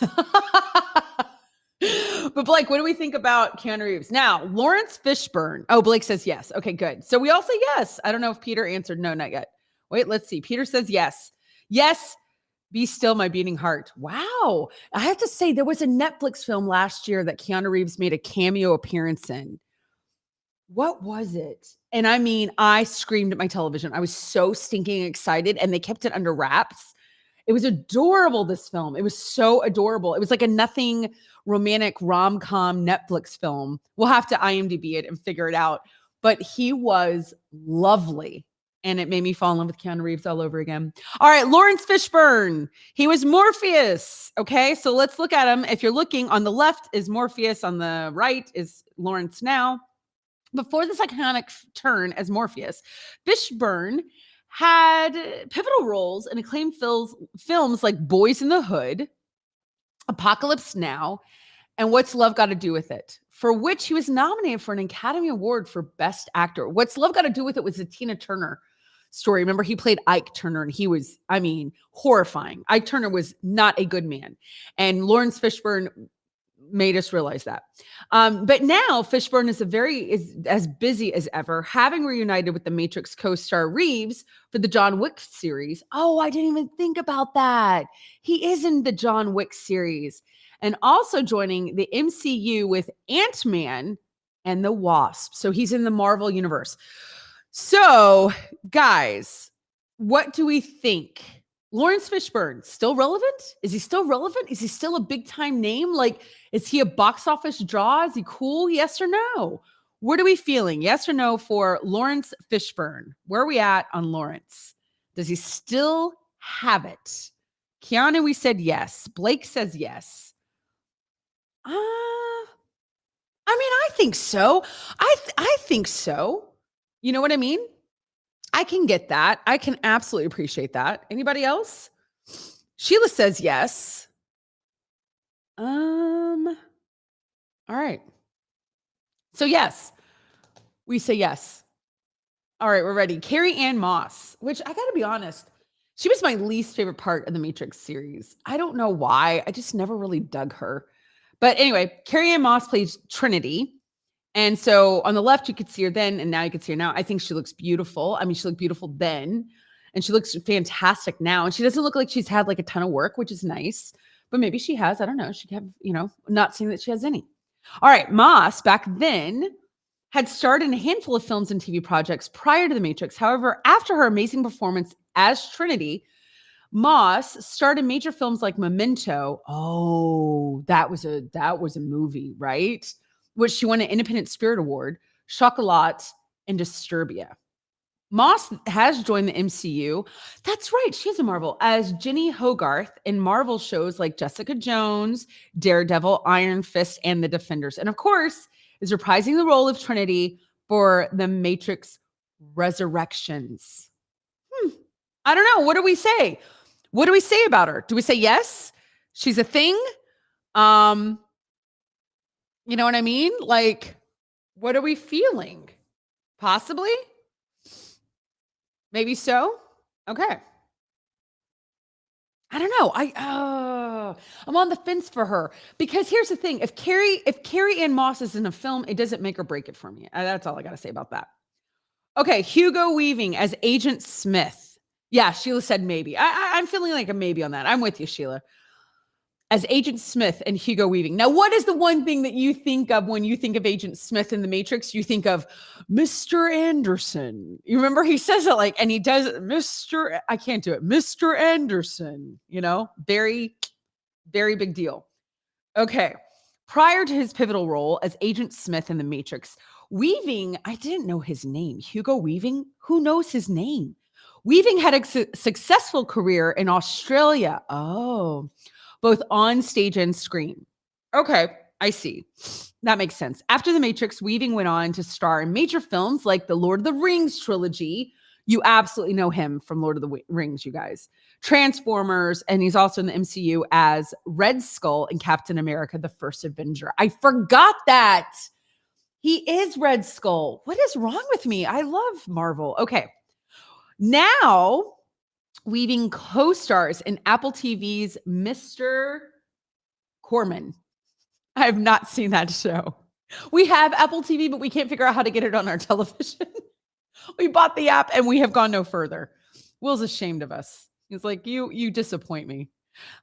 Speaker 1: But Blake, what do we think about Keanu Reeves? Now, Lawrence Fishburne. Oh, Blake says yes. Okay, good. So we all say yes. I don't know if Peter answered no, not yet. Wait, let's see. Peter says yes. Yes. Be Still My Beating Heart. Wow. I have to say, there was a Netflix film last year that Keanu Reeves made a cameo appearance in. What was it? And I mean, I screamed at my television. I was so stinking excited, and they kept it under wraps. It was adorable, this film. It was so adorable. It was like a nothing romantic rom-com Netflix film. We'll have to IMDb it and figure it out. But he was lovely. And it made me fall in love with Keanu Reeves all over again. All right, Lawrence Fishburne. He was Morpheus. Okay, so let's look at him. If you're looking, on the left is Morpheus. On the right is Lawrence now. Before this iconic turn as Morpheus, Fishburne had pivotal roles in acclaimed films like Boys in the Hood, Apocalypse Now, and What's Love Got to Do with It, for which he was nominated for an Academy Award for Best Actor. What's Love Got to Do with It was the Tina Turner story. Remember, he played Ike Turner, and he was, horrifying. Ike Turner was not a good man. And Lawrence Fishburne made us realize that. But now Fishburne is as busy as ever, having reunited with the Matrix co-star Reeves for the John Wick series. Oh, I didn't even think about that. He is in the John Wick series, and also joining the MCU with Ant-Man and the Wasp. So he's in the Marvel universe. So, guys, what do we think? Lawrence Fishburne, still relevant? Is he still relevant? Is he still a big time name? Like, is he a box office draw? Is he cool? Yes or no? What are we feeling? Yes or no for Lawrence Fishburne? Where are we at on Lawrence? Does he still have it? Keanu, we said yes. Blake says yes. I think so. I think so. You know what I mean? I can get that. I can absolutely appreciate that. Anybody else? Sheila says yes. All right. So yes, we say yes. All right, we're ready. Carrie Ann Moss, which I gotta be honest, she was my least favorite part of the Matrix series. I don't know why. I just never really dug her. But anyway, Carrie Ann Moss plays Trinity. And so on the left, you could see her then, and now you can see her now. I think she looks beautiful. I mean, she looked beautiful then, and she looks fantastic now. And she doesn't look like she's had like a ton of work, which is nice. But maybe she has. I don't know. She have, not saying that she has any. All right, Moss back then had starred in a handful of films and TV projects prior to The Matrix. However, after her amazing performance as Trinity, Moss starred in major films like Memento. Oh, that was a movie, right? Which she won an Independent Spirit Award, Chocolat, and Disturbia. Moss has joined the MCU. That's right, she's a Marvel, as Jenny Hogarth in Marvel shows like Jessica Jones, Daredevil, Iron Fist, and The Defenders. And of course, is reprising the role of Trinity for The Matrix Resurrections. I don't know. What do we say? What do we say about her? Do we say yes? She's a thing? You know what I mean? Like, what are we feeling? Possibly? Maybe so? Okay. I don't know. I'm on the fence for her because here's the thing: if Carrie Ann Moss is in a film, it doesn't make or break it for me. That's all I got to say about that. Okay, Hugo Weaving as Agent Smith. Yeah, Sheila said maybe. I'm feeling like a maybe on that. I'm with you, Sheila. As Agent Smith and Hugo Weaving. Now, what is the one thing that you think of when you think of Agent Smith in The Matrix? You think of Mr. Anderson. You remember he says it like, and he does Mr. I can't do it. Mr. Anderson, very, very big deal. Okay. Prior to his pivotal role as Agent Smith in The Matrix, Weaving, I didn't know his name. Hugo Weaving, who knows his name? Weaving had a successful career in Australia. Oh, both on stage and screen. Okay, I see. That makes sense. After The Matrix, Weaving went on to star in major films like the Lord of the Rings trilogy. You absolutely know him from Lord of the Rings, you guys. Transformers, and he's also in the MCU as Red Skull and Captain America, the First Avenger. I forgot that. He is Red Skull. What is wrong with me? I love Marvel. Okay. Now, Weaving co-stars in Apple TV's Mr. Corman. I have not seen that show. We have Apple TV, but we can't figure out how to get it on our television. We bought the app and we have gone no further. Will's ashamed of us. He's like, you disappoint me.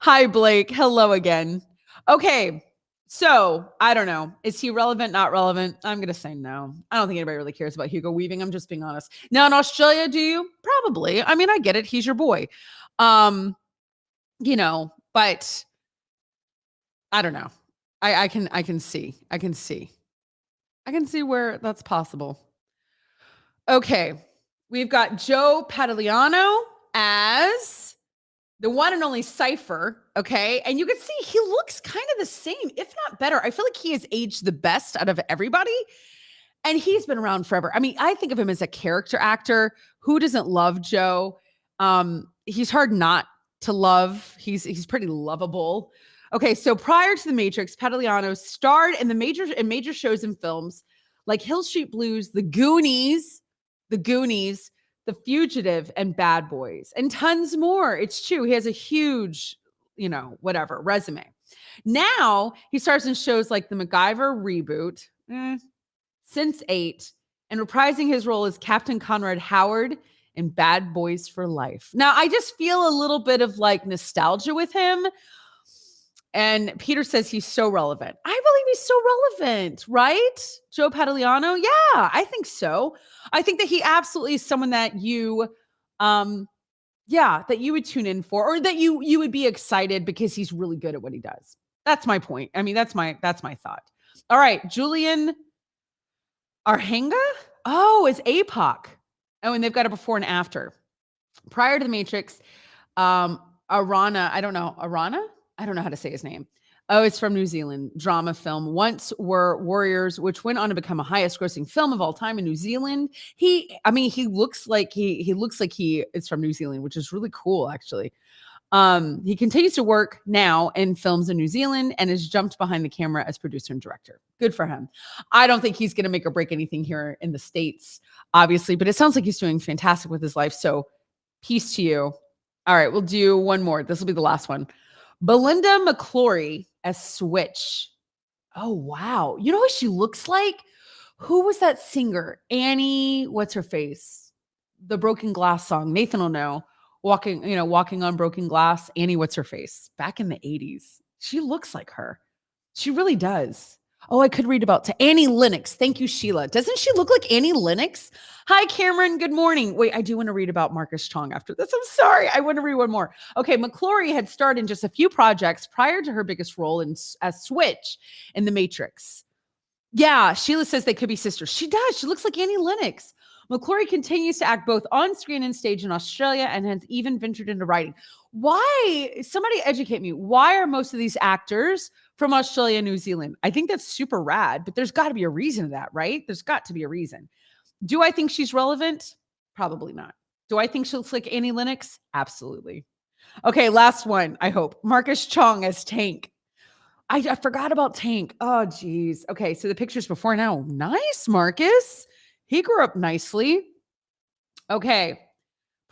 Speaker 1: Hi, Blake. Hello again. Okay. So I don't know. Is he relevant? Not relevant? I'm going to say no. I don't think anybody really cares about Hugo Weaving. I'm just being honest. Now in Australia, do you? Probably. I mean, I get it. He's your boy. But I don't know. I can see where that's possible. Okay. We've got Joe Pantoliano as the one and only Cypher. Okay. And you can see he looks kind of the same, if not better. I feel like he has aged the best out of everybody. And he's been around forever. I mean, I think of him as a character actor. Who doesn't love Joe? He's hard not to love. He's pretty lovable. Okay, so prior to The Matrix, Pantoliano starred in major shows and films like Hill Street Blues, The Goonies, The Fugitive, and Bad Boys, and tons more. It's true. He has a huge, resume. Now he stars in shows like The MacGyver Reboot, Sense8, and reprising his role as Captain Conrad Howard in Bad Boys for Life. Now, I just feel a little bit of like nostalgia with him. And Peter says he's so relevant. I believe he's so relevant, right? Joe Pantoliano? Yeah, I think so. I think that he absolutely is someone that you would tune in for, or that you would be excited because he's really good at what he does. That's my point. I mean, that's my thought. All right, Julian Arhenga? Oh, it's APOC. Oh, and they've got a before and after. Prior to The Matrix, Arana, I don't know how to say his name. Oh, it's from New Zealand. Drama film. Once Were Warriors, which went on to become a highest grossing film of all time in New Zealand. He looks like he is from New Zealand, which is really cool, actually. He continues to work now in films in New Zealand and has jumped behind the camera as producer and director. Good for him. I don't think he's going to make or break anything here in the States, obviously, but it sounds like he's doing fantastic with his life. So peace to you. All right, we'll do one more. This will be the last one. Belinda McClory as Switch. Oh, wow. You know what she looks like? Who was that singer? Annie, what's her face? The Broken Glass song. Nathan will know. Walking on Broken Glass. Annie, what's her face? Back in the 80s. She looks like her. She really does. Oh, I could read about to Annie Lennox. Thank you, Sheila. Doesn't she look like Annie Lennox? Hi, Cameron. Good morning. Wait, I do want to read about Marcus Chong after this. I'm sorry. I want to read one more. Okay, McClory had starred in just a few projects prior to her biggest role as Switch in The Matrix. Yeah, Sheila says they could be sisters. She does. She looks like Annie Lennox. McClory continues to act both on screen and stage in Australia and has even ventured into writing. Why? Somebody educate me. Why are most of these actors from Australia and New Zealand? I think that's super rad, but there's got to be a reason to that, right? There's got to be a reason. Do I think she's relevant? Probably not. Do I think she looks like Annie Lennox? Absolutely. Okay, last one, I hope. Marcus Chong as Tank. I forgot about Tank. Oh, geez. Okay, so the pictures before now. Nice, Marcus. He grew up nicely. Okay.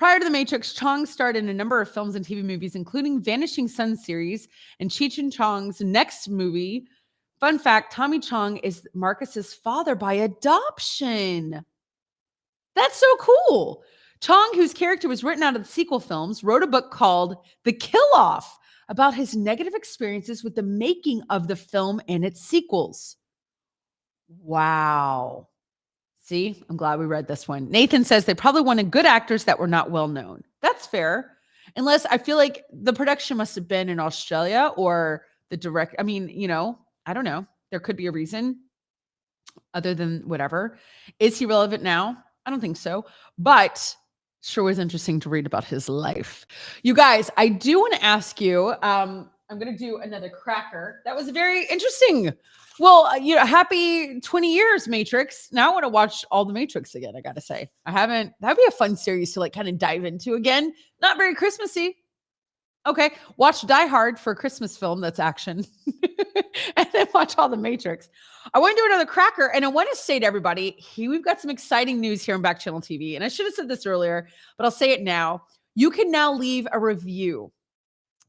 Speaker 1: Prior to The Matrix, Chong starred in a number of films and TV movies, including Vanishing Sun series and Cheech and Chong's next movie. Fun fact, Tommy Chong is Marcus's father by adoption. That's so cool. Chong, whose character was written out of the sequel films, wrote a book called The Kill Off about his negative experiences with the making of the film and its sequels. Wow. See, I'm glad we read this one. Nathan says they probably wanted good actors that were not well known. That's fair. Unless I feel like the production must have been in Australia or the direct. I mean, I don't know. There could be a reason other than whatever. Is he relevant now? I don't think so. But sure was interesting to read about his life. You guys, I do want to ask you, I'm going to do another cracker. That was very interesting. Well, happy 20 years, Matrix. Now I want to watch all the Matrix again, I got to say. I haven't. That'd be a fun series to kind of dive into again. Not very Christmassy. Okay, watch Die Hard for a Christmas film that's action. And then watch all the Matrix. I want to do another cracker, and I want to say to everybody, we've got some exciting news here on Backchannel TV, and I should have said this earlier, but I'll say it now. You can now leave a review.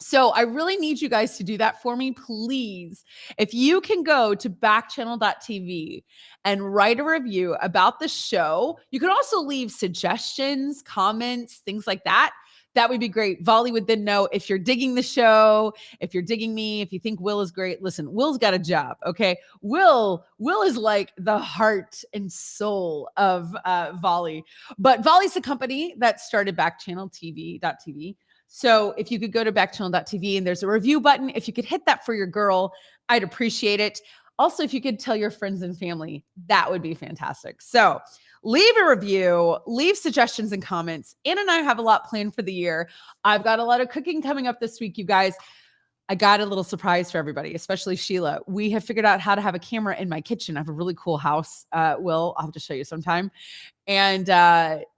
Speaker 1: So I really need you guys to do that for me, please. If you can go to backchannel.tv and write a review about the show, you can also leave suggestions, comments, things like that. That would be great. Volley would then know if you're digging the show, if you're digging me, if you think Will is great. Listen, Will's got a job, okay? Will is like the heart and soul of Volley. But Volley's the company that started backchannel.tv. So if you could go to backchannel.tv and there's a review button, if you could hit that for your girl, I'd appreciate it. Also, if you could tell your friends and family, that would be fantastic. So leave a review, leave suggestions and comments. Ann and I have a lot planned for the year. I've got a lot of cooking coming up this week, you guys. I got a little surprise for everybody, especially Sheila. We have figured out how to have a camera in my kitchen. I have a really cool house. Will, I'll have to show you sometime. And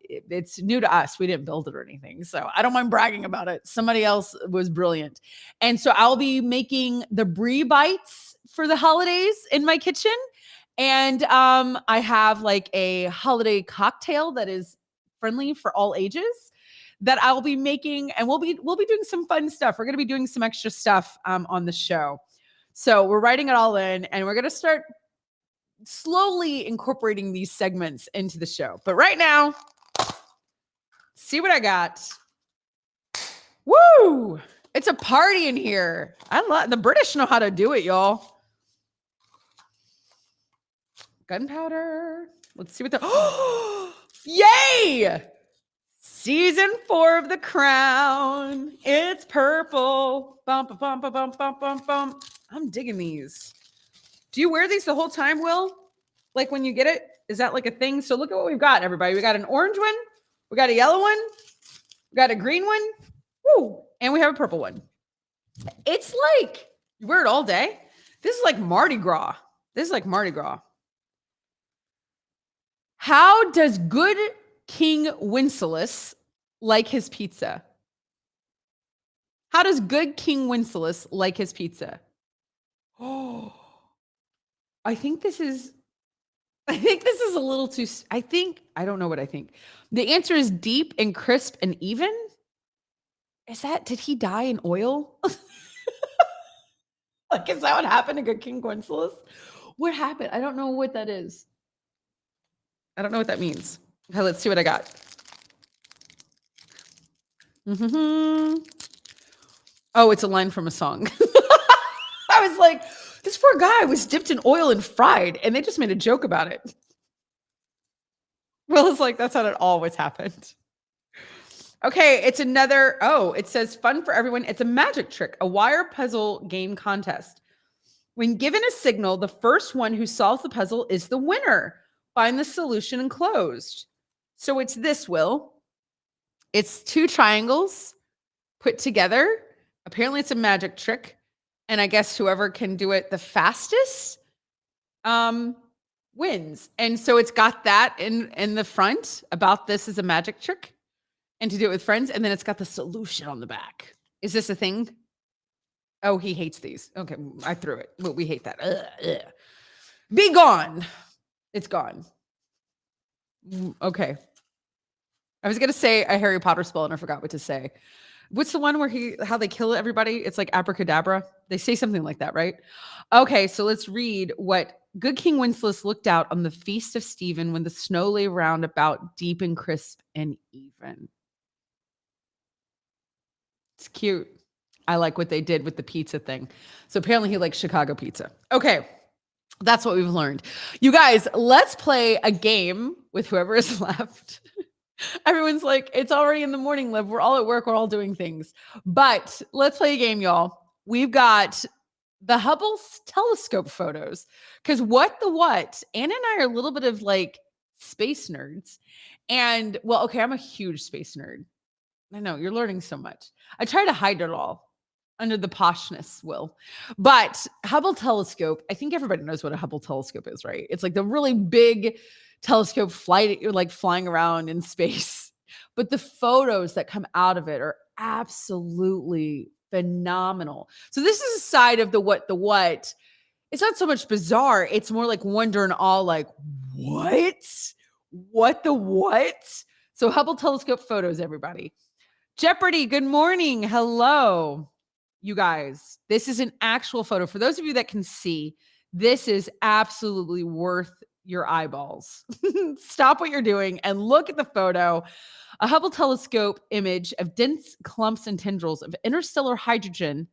Speaker 1: it's new to us. We didn't build it or anything. So I don't mind bragging about it. Somebody else was brilliant. And so I'll be making the brie bites for the holidays in my kitchen. And I have like a holiday cocktail that is friendly for all ages that I'll be making, and we'll be doing some fun stuff. We're going to be doing some extra stuff on the show. So we're writing it all in, and we're going to start slowly incorporating these segments into the show. But right now, see what I got. Woo! It's a party in here. The British know how to do it, y'all. Gunpowder. Let's see what yay! Season 4 of The Crown. It's purple. Bum, bum, bum, bum, bum, bum, bum. I'm digging these. Do you wear these the whole time, Will? Like when you get it? Is that like a thing? So look at what we've got, everybody. We got an orange one. We got a yellow one. We got a green one. Woo! And we have a purple one. It's like, you wear it all day? This is like Mardi Gras. How does good King Wenceslas like his pizza? How does good King Wenceslas like his pizza? Oh, I think this is a little too, I don't know what I think. The answer is deep and crisp and even. Did he die in oil? Like, is that what happened to good King Wenceslas? What happened? I don't know what that is. I don't know what that means. Okay, let's see what I got. Oh, it's a line from a song. I was like, this poor guy was dipped in oil and fried, and they just made a joke about it. Well, it's like, that's how it always happened. Okay, it's another, it says fun for everyone. It's a magic trick, a wire puzzle game contest. When given a signal, the first one who solves the puzzle is the winner. Find the solution enclosed. So it's this, Will. It's 2 triangles put together. Apparently it's a magic trick. And I guess whoever can do it the fastest wins. And so it's got that in the front about this is a magic trick and to do it with friends. And then it's got the solution on the back. Is this a thing? Oh, he hates these. Okay, I threw it. But we hate that. Ugh. Be gone. It's gone. Okay. I was gonna say a Harry Potter spell and I forgot what to say. What's the one where how they kill everybody? It's like abracadabra. They say something like that, right? Okay, so let's read what good King Wenceslas looked out on the feast of Stephen when the snow lay round about deep and crisp and even. It's cute. I like what they did with the pizza thing. So apparently he likes Chicago pizza. Okay. That's what we've learned. You guys, let's play a game with whoever is left. Everyone's like, it's already in the morning, Liv. We're all at work. We're all doing things. But let's play a game, y'all. We've got the Hubble telescope photos. Because what the what? Anna and I are a little bit of like space nerds. And well, okay, I'm a huge space nerd. I know you're learning so much. I try to hide it all under the poshness, Will. But Hubble telescope, I think everybody knows what a Hubble telescope is, right? It's like the really big telescope flight, you're like flying around in space. But the photos that come out of it are absolutely phenomenal. So this is a side of the what. It's not so much bizarre. It's more like wonder and awe, like, what? What the what? So Hubble telescope photos, everybody. Jeopardy, good morning. Hello, you guys. This is an actual photo. For those of you that can see, this is absolutely worth your eyeballs. Stop what you're doing and look at the photo. A Hubble telescope image of dense clumps and tendrils of interstellar hydrogen.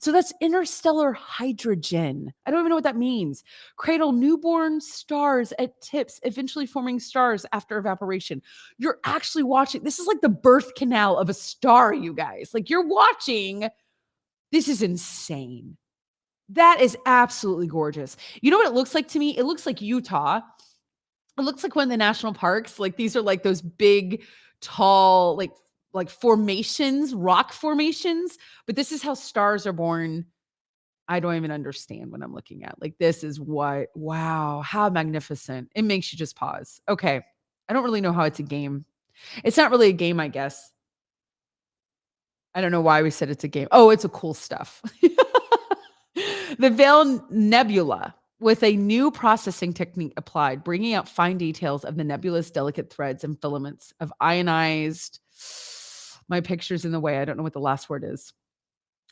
Speaker 1: So that's interstellar hydrogen. I don't even know what that means. Cradle newborn stars at tips, eventually forming stars after evaporation. You're actually watching. This is like the birth canal of a star, you guys. Like you're watching. This is insane. That is absolutely gorgeous. You know what it looks like to me? It looks like Utah. It looks like one of the national parks. Like these are like those big, tall, like formations, rock formations. But this is how stars are born. I don't even understand what I'm looking at. Like this is what, wow, how magnificent. It makes you just pause. Okay. I don't really know how it's a game. It's not really a game, I guess. I don't know why we said it's a game. Oh, it's a cool stuff. The Veil Nebula with a new processing technique applied, bringing out fine details of the nebula's delicate threads and filaments of ionized. My picture's in the way. I don't know what the last word is.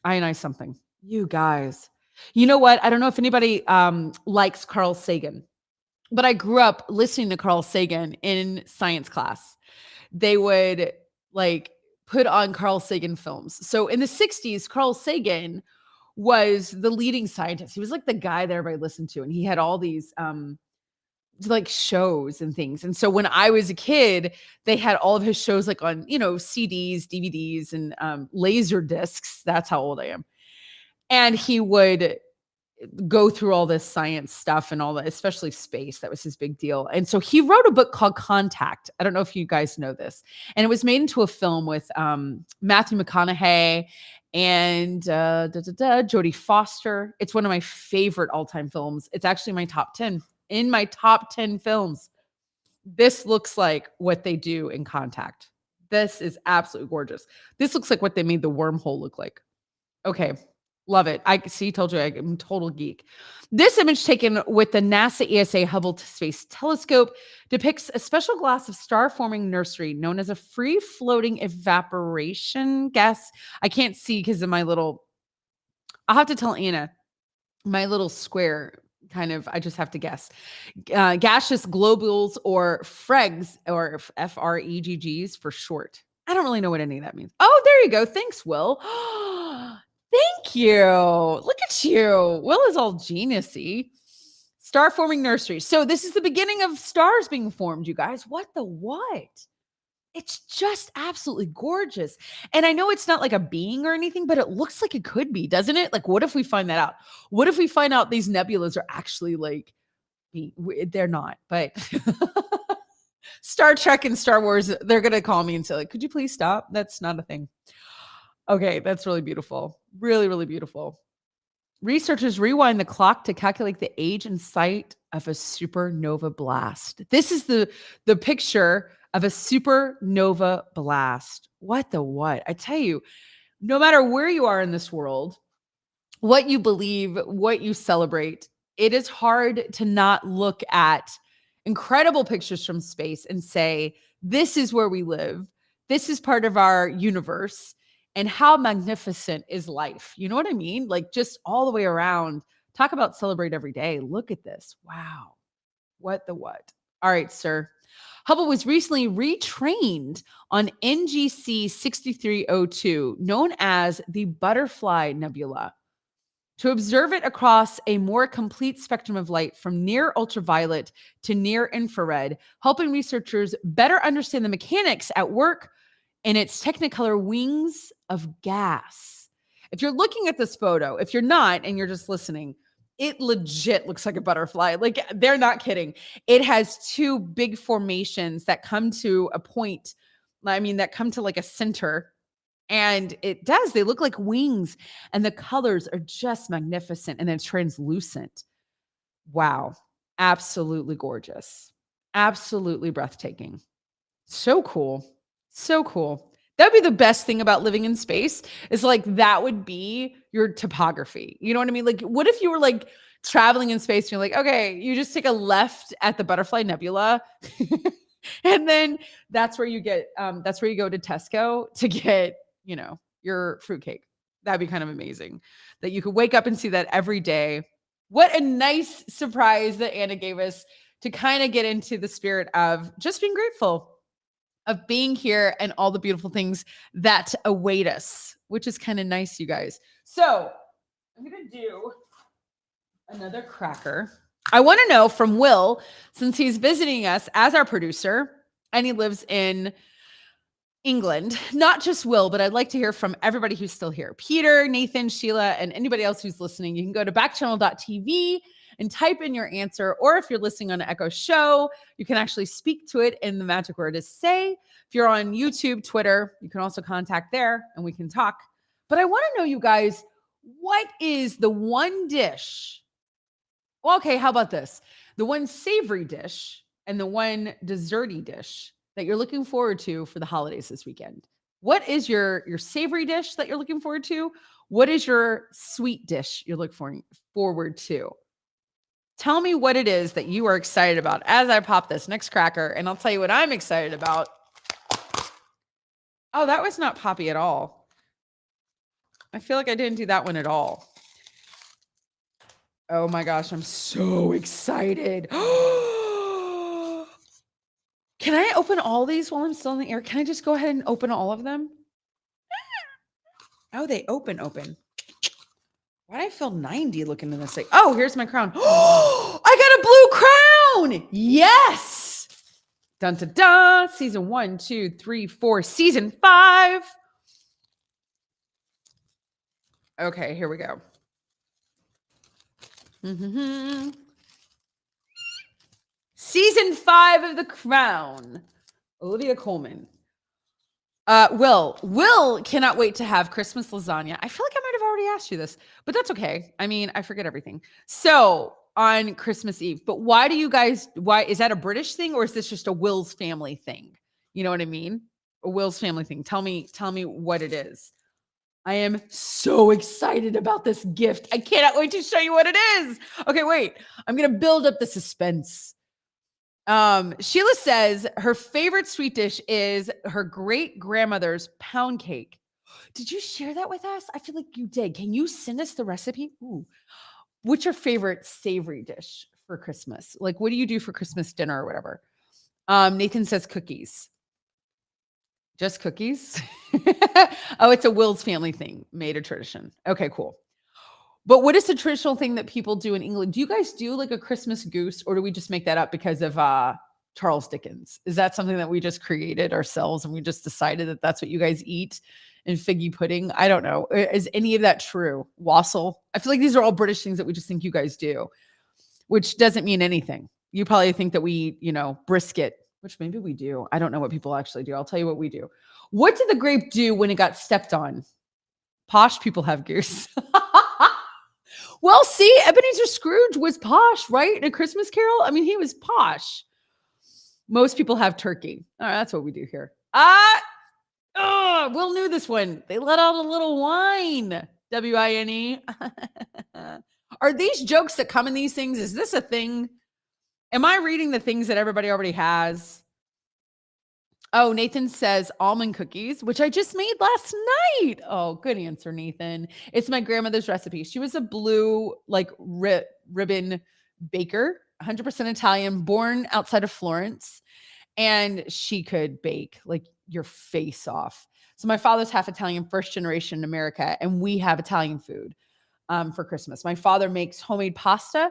Speaker 1: Ionized something. You guys. You know what? I don't know if anybody likes Carl Sagan, but I grew up listening to Carl Sagan in science class. They would like put on Carl Sagan films. So in the 60s, Carl Sagan was the leading scientist. He was like the guy that everybody listened to. And he had all these like shows and things. And so when I was a kid, they had all of his shows like on, CDs, DVDs, and laser discs. That's how old I am. And he would go through all this science stuff and all that, especially space. That was his big deal. And so he wrote a book called Contact. I don't know if you guys know this. And it was made into a film with Matthew McConaughey and Jodie Foster. It's one of my favorite all-time films. It's actually my top 10. In my top 10 films, this looks like what they do in Contact. This is absolutely gorgeous. This looks like what they made the wormhole look like. Okay. Love it. I see, told you I'm a total geek. This image taken with the NASA ESA Hubble Space Telescope depicts a special glass of star-forming nursery known as a free-floating evaporation gas. I can't see because of my little, I'll have to tell Anna, my little square kind of, I just have to guess. Gaseous globules or FREGs or FREGGs for short. I don't really know what any of that means. Oh, there you go. Thanks, Will. Thank you. Look at you. Will is all geniusy. Star forming nursery. So this is the beginning of stars being formed, you guys. What the what? It's just absolutely gorgeous. And I know it's not like a being or anything, but it looks like it could be, doesn't it? Like, what if we find that out? What if we find out these nebulas are actually like, they're not, but Star Trek and Star Wars, they're going to call me and say, like, could you please stop? That's not a thing. Okay, that's really beautiful. Really, really beautiful. Researchers rewind the clock to calculate the age and site of a supernova blast. This is the picture of a supernova blast. What the what? I tell you, no matter where you are in this world, what you believe, what you celebrate, it is hard to not look at incredible pictures from space and say, This is where we live. This is part of our universe. And how magnificent is life? You know what I mean? Like just all the way around. Talk about celebrate every day. Look at this. Wow. What the what? All right, sir. Hubble was recently retrained on NGC 6302, known as the Butterfly Nebula, to observe it across a more complete spectrum of light from near ultraviolet to near infrared, helping researchers better understand the mechanics at work in its technicolor wings of gas. If you're looking at this photo, if you're not and you're just listening, it legit looks like a butterfly. Like they're not kidding. It has two big formations that come to a point. I mean, that come to like a center. And it does. They look like wings. And the colors are just magnificent and then translucent. Wow. Absolutely gorgeous. Absolutely breathtaking. So cool. So cool. That'd be the best thing about living in space is like that would be your topography. You know what I mean? Like, what if you were like traveling in space and you're like, okay, you just take a left at the Butterfly Nebula. And then that's where you go to Tesco to get, you know, your fruitcake. That'd be kind of amazing that you could wake up and see that every day. What a nice surprise that Anna gave us to kind of get into the spirit of just being grateful of being here and all the beautiful things that await us, which is kind of nice, you guys. So I'm going to do another cracker. I want to know from Will, since he's visiting us as our producer and he lives in England, not just Will, but I'd like to hear from everybody who's still here. Peter, Nathan, Sheila, and anybody else who's listening. You can go to backchannel.tv and type in your answer. Or if you're listening on an Echo show, you can actually speak to it in the magic word is say. If you're on YouTube, Twitter, you can also contact there and we can talk. But I want to know, you guys, what is the one dish? Well, okay, how about this? The one savory dish and the one desserty dish that you're looking forward to for the holidays this weekend. What is your savory dish that you're looking forward to? What is your sweet dish you're looking forward to? Tell me what it is that you are excited about as I pop this next cracker, and I'll tell you what I'm excited about. Oh, that was not poppy at all. I feel like I didn't do that one at all. Oh my gosh, I'm so excited. Can I open all these while I'm still in the air? Can I just go ahead and open all of them? Oh, they open. Why do I feel 90 looking in this thing? Oh, here's my crown. I got a blue crown. Yes. Dun, dun, dun. Season 1, 2, 3, 4. Season 5. Okay, here we go. Season 5 of The Crown. Olivia Colman. Will cannot wait to have Christmas lasagna. I feel like I might have already asked you this, but that's okay. I mean, I forget everything. So on Christmas Eve, but why is that a British thing or is this just a Will's family thing? You know what I mean? A Will's family thing. Tell me what it is. I am so excited about this gift. I cannot wait to show you what it is. Okay, wait. I'm going to build up the suspense. Sheila says her favorite sweet dish is her great grandmother's pound cake. Did you share that with us? I feel like you did. Can you send us the recipe? Ooh. What's your favorite savory dish for Christmas? Like, what do you do for Christmas dinner or whatever? Nathan says cookies. Just cookies? Oh, it's a Will's family thing, made a tradition. Okay, cool. But what is the traditional thing that people do in England? Do you guys do like a Christmas goose or do we just make that up because of Charles Dickens? Is that something that we just created ourselves and we just decided that that's what you guys eat in figgy pudding? I don't know. Is any of that true? Wassail? I feel like these are all British things that we just think you guys do, which doesn't mean anything. You probably think that we, brisket, which maybe we do. I don't know what people actually do. I'll tell you what we do. What did the grape do when it got stepped on? Posh people have goose. Well, see, Ebenezer Scrooge was posh, right? In A Christmas Carol? I mean, he was posh. Most people have turkey. All right, that's what we do here. Will knew this one. They let out a little wine. W-I-N-E. Are these jokes that come in these things? Is this a thing? Am I reading the things that everybody already has? Oh, Nathan says almond cookies, which I just made last night. Oh, good answer, Nathan. It's my grandmother's recipe. She was a blue, like ribbon baker, 100% Italian, born outside of Florence, and she could bake like your face off. So my father's half Italian, first generation in America, and we have Italian food for Christmas. My father makes homemade pasta.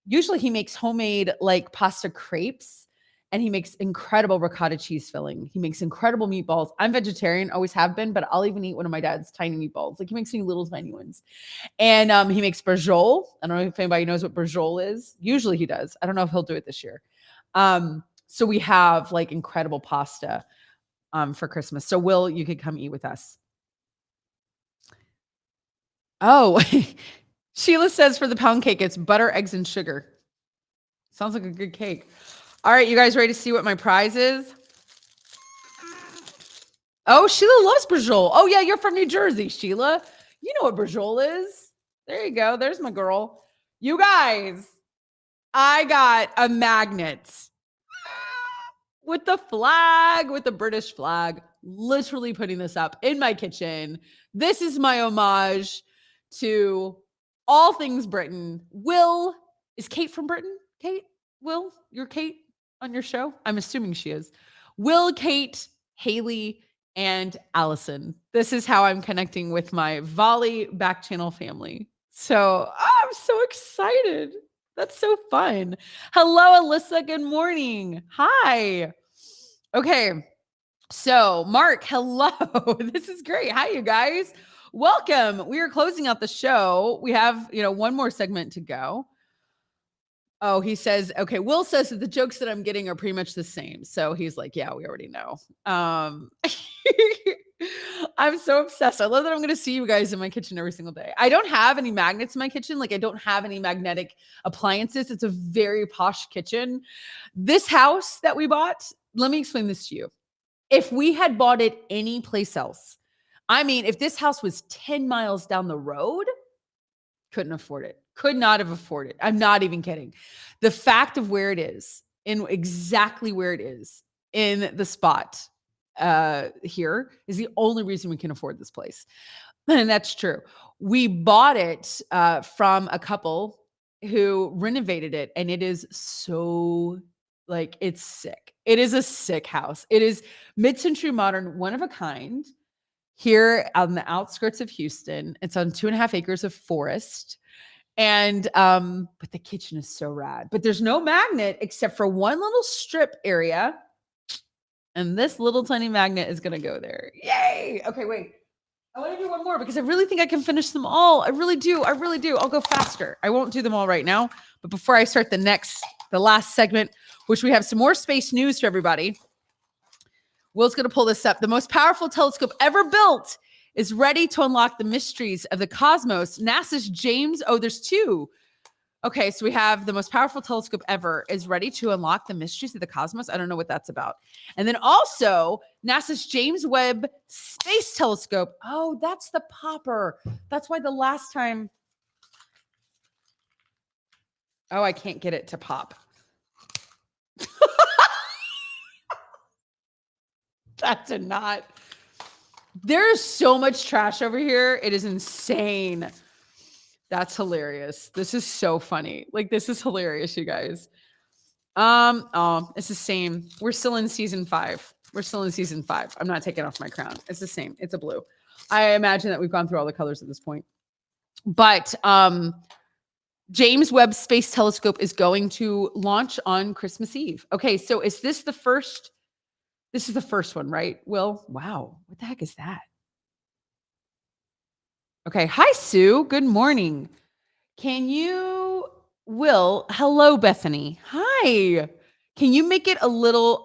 Speaker 1: Usually he makes homemade like pasta crepes, and he makes incredible ricotta cheese filling. He makes incredible meatballs. I'm vegetarian, always have been, but I'll even eat one of my dad's tiny meatballs. Like he makes me little tiny ones. And he makes brajol. I don't know if anybody knows what brajol is. Usually he does. I don't know if he'll do it this year. So we have like incredible pasta for Christmas. So Will, you could come eat with us. Oh, Sheila says for the pound cake, it's butter, eggs, and sugar. Sounds like a good cake. All right, you guys ready to see what my prize is? Oh, Sheila loves brajol. Oh, yeah, you're from New Jersey, Sheila. You know what brajol is. There you go. There's my girl. You guys, I got a magnet with the flag, with the British flag, literally putting this up in my kitchen. This is my homage to all things Britain. Will, is Kate from Britain? Kate? Will, you're Kate on your show? I'm assuming she is. Will, Kate, Haley, and Allison. This is how I'm connecting with my Volley Backchannel family. So I'm so excited. That's so fun. Hello, Alyssa. Good morning. Hi. Okay. So, Mark, hello. This is great. Hi, you guys. Welcome. We are closing out the show. We have, one more segment to go. Oh, he says, okay, Will says that the jokes that I'm getting are pretty much the same. So he's like, yeah, we already know. I'm so obsessed. I love that I'm going to see you guys in my kitchen every single day. I don't have any magnets in my kitchen. Like I don't have any magnetic appliances. It's a very posh kitchen. This house that we bought, let me explain this to you. If we had bought it any place else, I mean, if this house was 10 miles down the road, couldn't afford it. Could not have afforded it. I'm not even kidding. The fact of where it is, in exactly where it is in the spot here is the only reason we can afford this place. And that's true. We bought it from a couple who renovated it, and it is so like it's sick. It is a sick house. It is mid-century modern, one of a kind here on the outskirts of Houston. It's on 2.5 acres of forest. And but the kitchen is so rad. But there's no magnet except for one little strip area. And this little tiny magnet is gonna go there. Yay! Okay, wait. I want to do one more because I really think I can finish them all. I really do. I really do. I'll go faster. I won't do them all right now. But before I start the last segment, which we have some more space news for everybody, Will's going to pull this up. The most powerful telescope ever built is ready to unlock the mysteries of the cosmos. NASA's James, there's two. Okay, so we have the most powerful telescope ever is ready to unlock the mysteries of the cosmos. I don't know what that's about. And then also NASA's James Webb Space Telescope. Oh, that's the popper. That's why the last time. Oh, I can't get it to pop. That did not. There's so much trash over here. It is insane. That's hilarious. This is so funny. Like, this is hilarious, you guys. It's the same. We're still in season 5. I'm not taking off my crown. It's the same. It's a blue. I imagine that we've gone through all the colors at this point. But James Webb Space Telescope is going to launch on Christmas Eve. Okay, so is this the first? This is the first one, right, Will? Wow. What the heck is that? Okay. Hi, Sue. Good morning. Hello, Bethany. Hi. Can you make it a little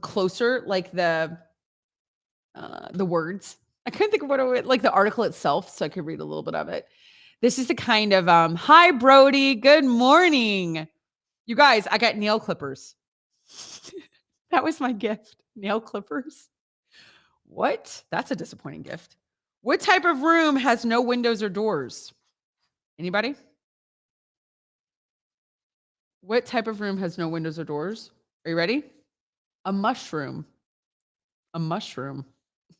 Speaker 1: closer, like the words? I couldn't think of what it was, like the article itself, so I could read a little bit of it. This is the kind of hi, Brody. Good morning. You guys, I got nail clippers. That was my gift. Nail clippers. What? That's a disappointing gift. What type of room has no windows or doors? Anybody? What type of room has no windows or doors? Are you ready? A mushroom. A mushroom.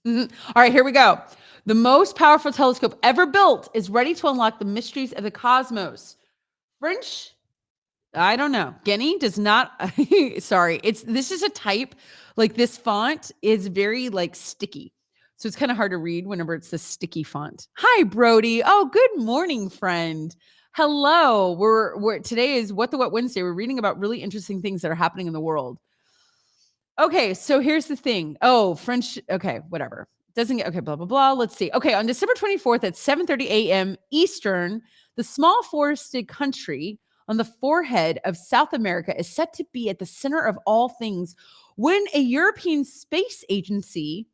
Speaker 1: All right, here we go. The most powerful telescope ever built is ready to unlock the mysteries of the cosmos. French, I don't know. Guinea does not. Sorry, this is a type. Like this font is very like sticky, so it's kind of hard to read whenever it's this sticky font. Hi, Brody. Oh, good morning, friend. Hello. We're today is What the What Wednesday. We're reading about really interesting things that are happening in the world. Okay, so here's the thing. Oh, French. Okay, whatever. Doesn't get okay. Blah blah blah. Let's see. Okay, on December 24th at 7:30 a.m. Eastern, the small forested country on the forehead of South America is set to be at the center of all things when a European space agency,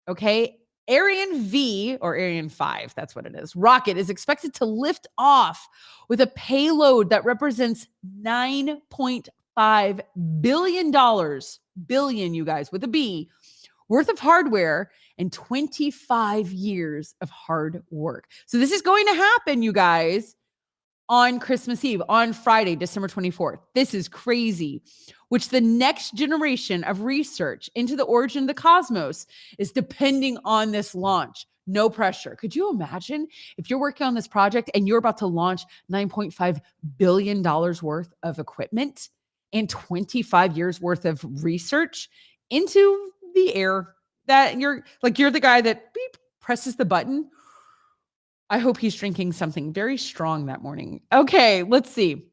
Speaker 1: okay, Ariane V or Ariane 5, that's what it is, rocket is expected to lift off with a payload that represents $9.5 billion, billion, you guys, with a B, worth of hardware and 25 years of hard work. So this is going to happen, you guys, on Christmas Eve, on Friday, December 24th. This is crazy, which the next generation of research into the origin of the cosmos is depending on this launch. No pressure. Could you imagine if you're working on this project and you're about to launch $9.5 billion worth of equipment and 25 years worth of research into the air, that you're the guy that beep, presses the button? I hope he's drinking something very strong that morning. Okay, let's see.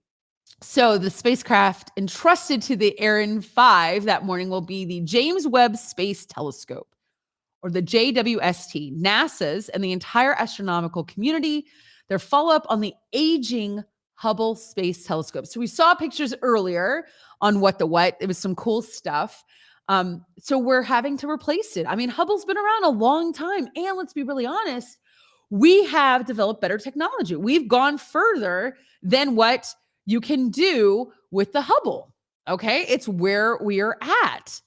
Speaker 1: So the spacecraft entrusted to the Ariane 5 that morning will be the James Webb Space Telescope, or the JWST. NASA's and the entire astronomical community, their follow-up on the aging Hubble Space Telescope. So we saw pictures earlier on What the What. It was some cool stuff. So we're having to replace it. I mean, Hubble's been around a long time. And let's be really honest, we have developed better technology. We've gone further than what you can do with the Hubble. Okay. It's where we are at.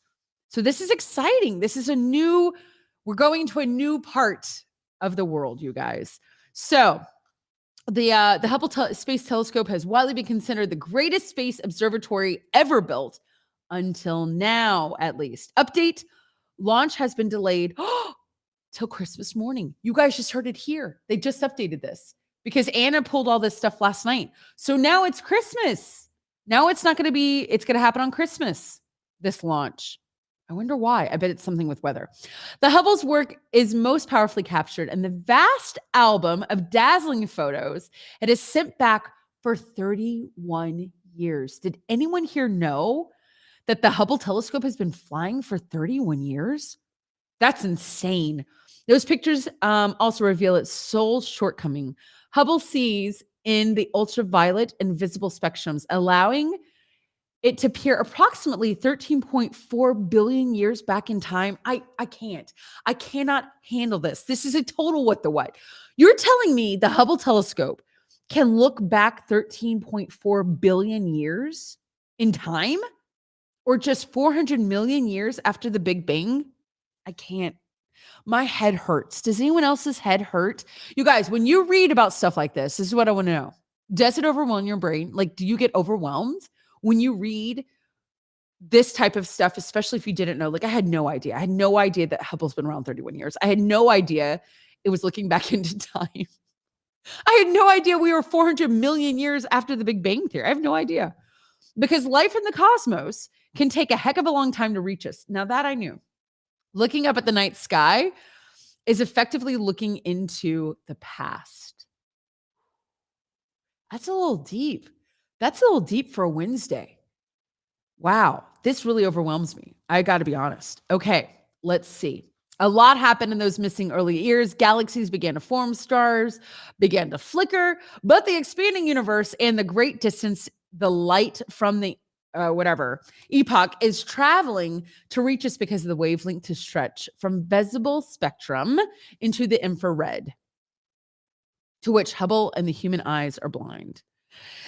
Speaker 1: So this is exciting. This is we're going to a new part of the world, you guys. So the Hubble Space Telescope has widely been considered the greatest space observatory ever built until now, at least. Update, launch has been delayed till Christmas morning. You guys just heard it here. They just updated this because Anna pulled all this stuff last night. So now it's Christmas. Now it's not going to be, it's going to happen on Christmas, this launch. I wonder why. I bet it's something with weather. The Hubble's work is most powerfully captured in the vast album of dazzling photos it is sent back for 31 years. Did anyone here know that the Hubble telescope has been flying for 31 years? That's insane. Those pictures also reveal its sole shortcoming. Hubble sees in the ultraviolet and visible spectrums, allowing it to appear approximately 13.4 billion years back in time. I cannot handle this. This is a total what the what. You're telling me the Hubble telescope can look back 13.4 billion years in time, or just 400 million years after the Big Bang? I can't. My head hurts. Does anyone else's head hurt? You guys, when you read about stuff like this is what I want to know. Does it overwhelm your brain? Like, do you get overwhelmed when you read this type of stuff, especially if you didn't know? Like, I had no idea. I had no idea that Hubble's been around 31 years. I had no idea it was looking back into time. I had no idea we were 400 million years after the Big Bang Theory. I have no idea. Because life in the cosmos can take a heck of a long time to reach us. Now that I knew. Looking up at the night sky is effectively looking into the past. That's a little deep. That's a little deep for a Wednesday. Wow, this really overwhelms me. I got to be honest. Okay, let's see. A lot happened in those missing early years. Galaxies began to form, stars began to flicker, but the expanding universe and the great distance, the light from the epoch is traveling to reach us because of the wavelength to stretch from visible spectrum into the infrared, to which Hubble and the human eyes are blind.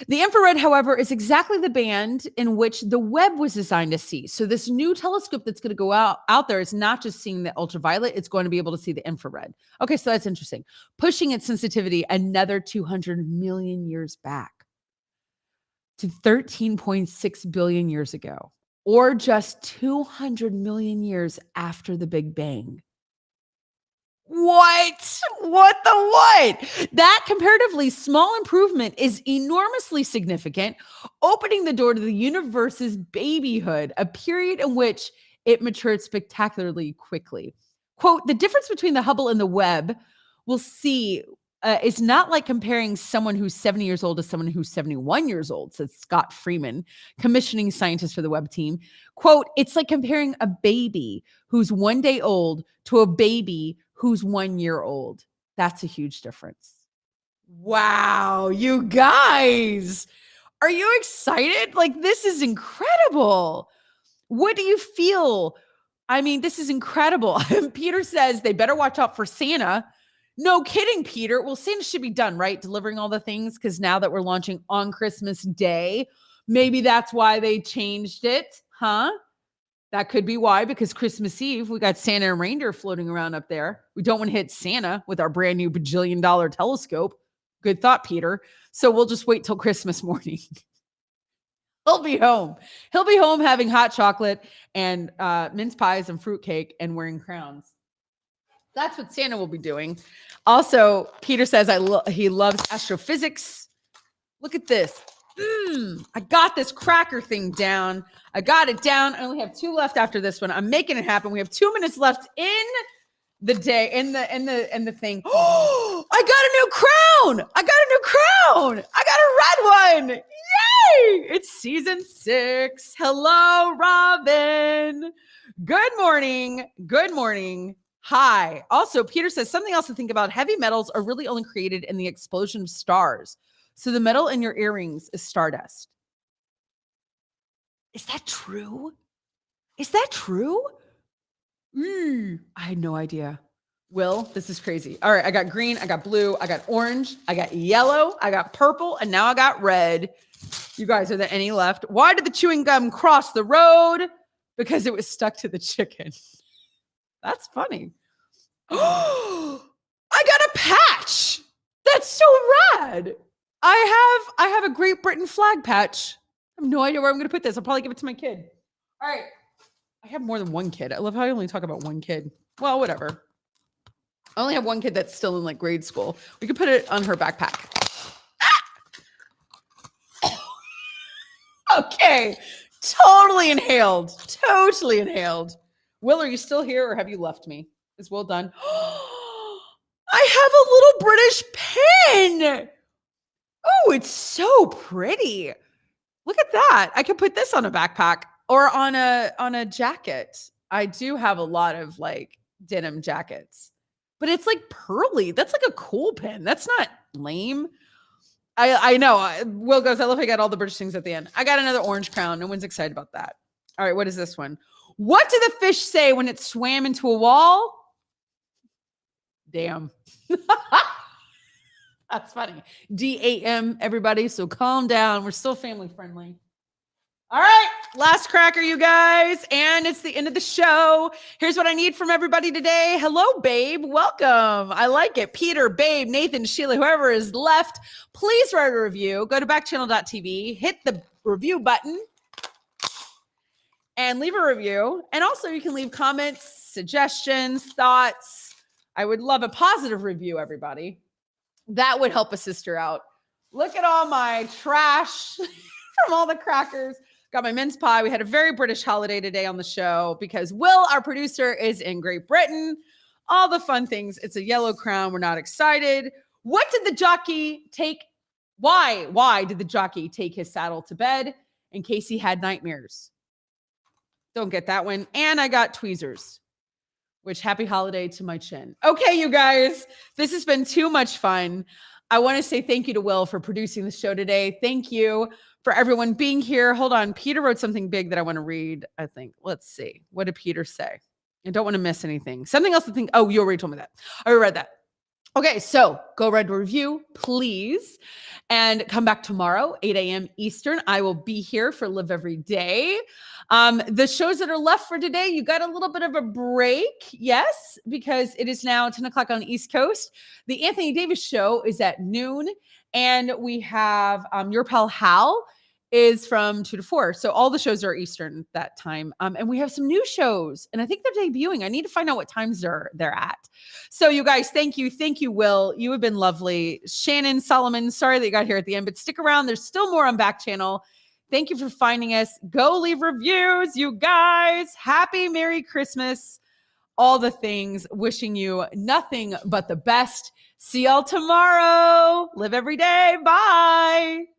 Speaker 1: The infrared, however, is exactly the band in which the Webb was designed to see. So this new telescope that's going to go out there is not just seeing the ultraviolet, it's going to be able to see the infrared. Okay, so that's interesting. Pushing its sensitivity another 200 million years back to 13.6 billion years ago, or just 200 million years after the Big Bang. What? What the what? That comparatively small improvement is enormously significant, opening the door to the universe's babyhood, a period in which it matured spectacularly quickly. Quote, the difference between the Hubble and the Webb, we'll see, is not like comparing someone who's 70 years old to someone who's 71 years old, says Scott Freeman, commissioning scientist for the Webb team. Quote, it's like comparing a baby who's 1 day old to a baby who's 1 year old. That's a huge difference. Wow, you guys, are you excited? Like, this is incredible. What do you feel? I mean, this is incredible. Peter says they better watch out for Santa. No kidding, Peter. Well, Santa should be done, right? Delivering all the things, because now that we're launching on Christmas Day, maybe that's why they changed it, huh? That could be why, because Christmas Eve, we got Santa and reindeer floating around up there. We don't want to hit Santa with our brand new bajillion-dollar telescope. Good thought, Peter. So we'll just wait till Christmas morning. He'll be home. He'll be home having hot chocolate and mince pies and fruitcake and wearing crowns. That's what Santa will be doing. Also, Peter says he loves astrophysics. Look at this. I got this cracker thing down. I got it down. I only have 2 left after this one. I'm making it happen. We have 2 minutes left in the day, in the thing. Oh, I got a new crown. I got a new crown. I got a red one. Yay! It's season 6. Hello, Robin. Good morning. Good morning. Hi. Also, Peter says something else to think about. Heavy metals are really only created in the explosion of stars. So the metal in your earrings is stardust. Is that true? Is that true? I had no idea. Will, this is crazy. All right, I got green, I got blue, I got orange, I got yellow, I got purple, and now I got red. You guys, are there any left? Why did the chewing gum cross the road? Because it was stuck to the chicken. That's funny. I got a patch. That's so rad. I have a Great Britain flag patch. I have no idea where I'm going to put this. I'll probably give it to my kid. All right. I have more than one kid. I love how I only talk about one kid. Well, whatever. I only have one kid that's still in like grade school. We could put it on her backpack. Okay. Totally inhaled. Totally inhaled. Will, are you still here or have you left me? Is Will done? I have a little British pin. Oh, it's so pretty. Look at that. I could put this on a backpack or on a jacket. I do have a lot of like denim jackets, but it's like pearly. That's like a cool pin. That's not lame. I know. Will goes, I love how I got all the British things at the end. I got another orange crown. No one's excited about that. All right, what is this one? What did the fish say when it swam into a wall? Damn. That's funny. DAM, everybody. So calm down. We're still family friendly. All right. Last cracker, you guys. And it's the end of the show. Here's what I need from everybody today. Hello, babe. Welcome. I like it. Peter, babe, Nathan, Sheila, whoever is left, please write a review. Go to backchannel.tv, hit the review button, and leave a review. And also you can leave comments, suggestions, thoughts. I would love a positive review, everybody. That would help a sister out. Look at all my trash from all the crackers. Got my mince pie. We had a very British holiday today on the show because Will, our producer, is in Great Britain. All the fun things. It's a yellow crown. We're not excited. What did the jockey take? Why did the jockey take his saddle to bed? In case he had nightmares. Don't get that one. And I got tweezers, which happy holiday to my chin. Okay, you guys, this has been too much fun. I want to say thank you to Will for producing the show today. Thank you for everyone being here. Hold on. Peter wrote something big that I want to read, I think. Let's see. What did Peter say? I don't want to miss anything. Something else to think. Oh, you already told me that. I already read that. Okay, so go read the review, please. And come back tomorrow, 8 a.m. Eastern. I will be here for Live Every Day. The shows that are left for today, you got a little bit of a break. Yes, because it is now 10 o'clock on the East Coast. The Anthony Davis show is at noon. And we have your pal Hal is from 2 to 4. So all the shows are Eastern that time. And we have some new shows, and I think they're debuting. I need to find out what times they're at. So you guys, thank you. Thank you, Will. You have been lovely. Shannon, Solomon, sorry that you got here at the end, but stick around. There's still more on Backchannel. Thank you for finding us. Go leave reviews, you guys. Happy Merry Christmas. All the things. Wishing you nothing but the best. See y'all tomorrow. Live every day. Bye.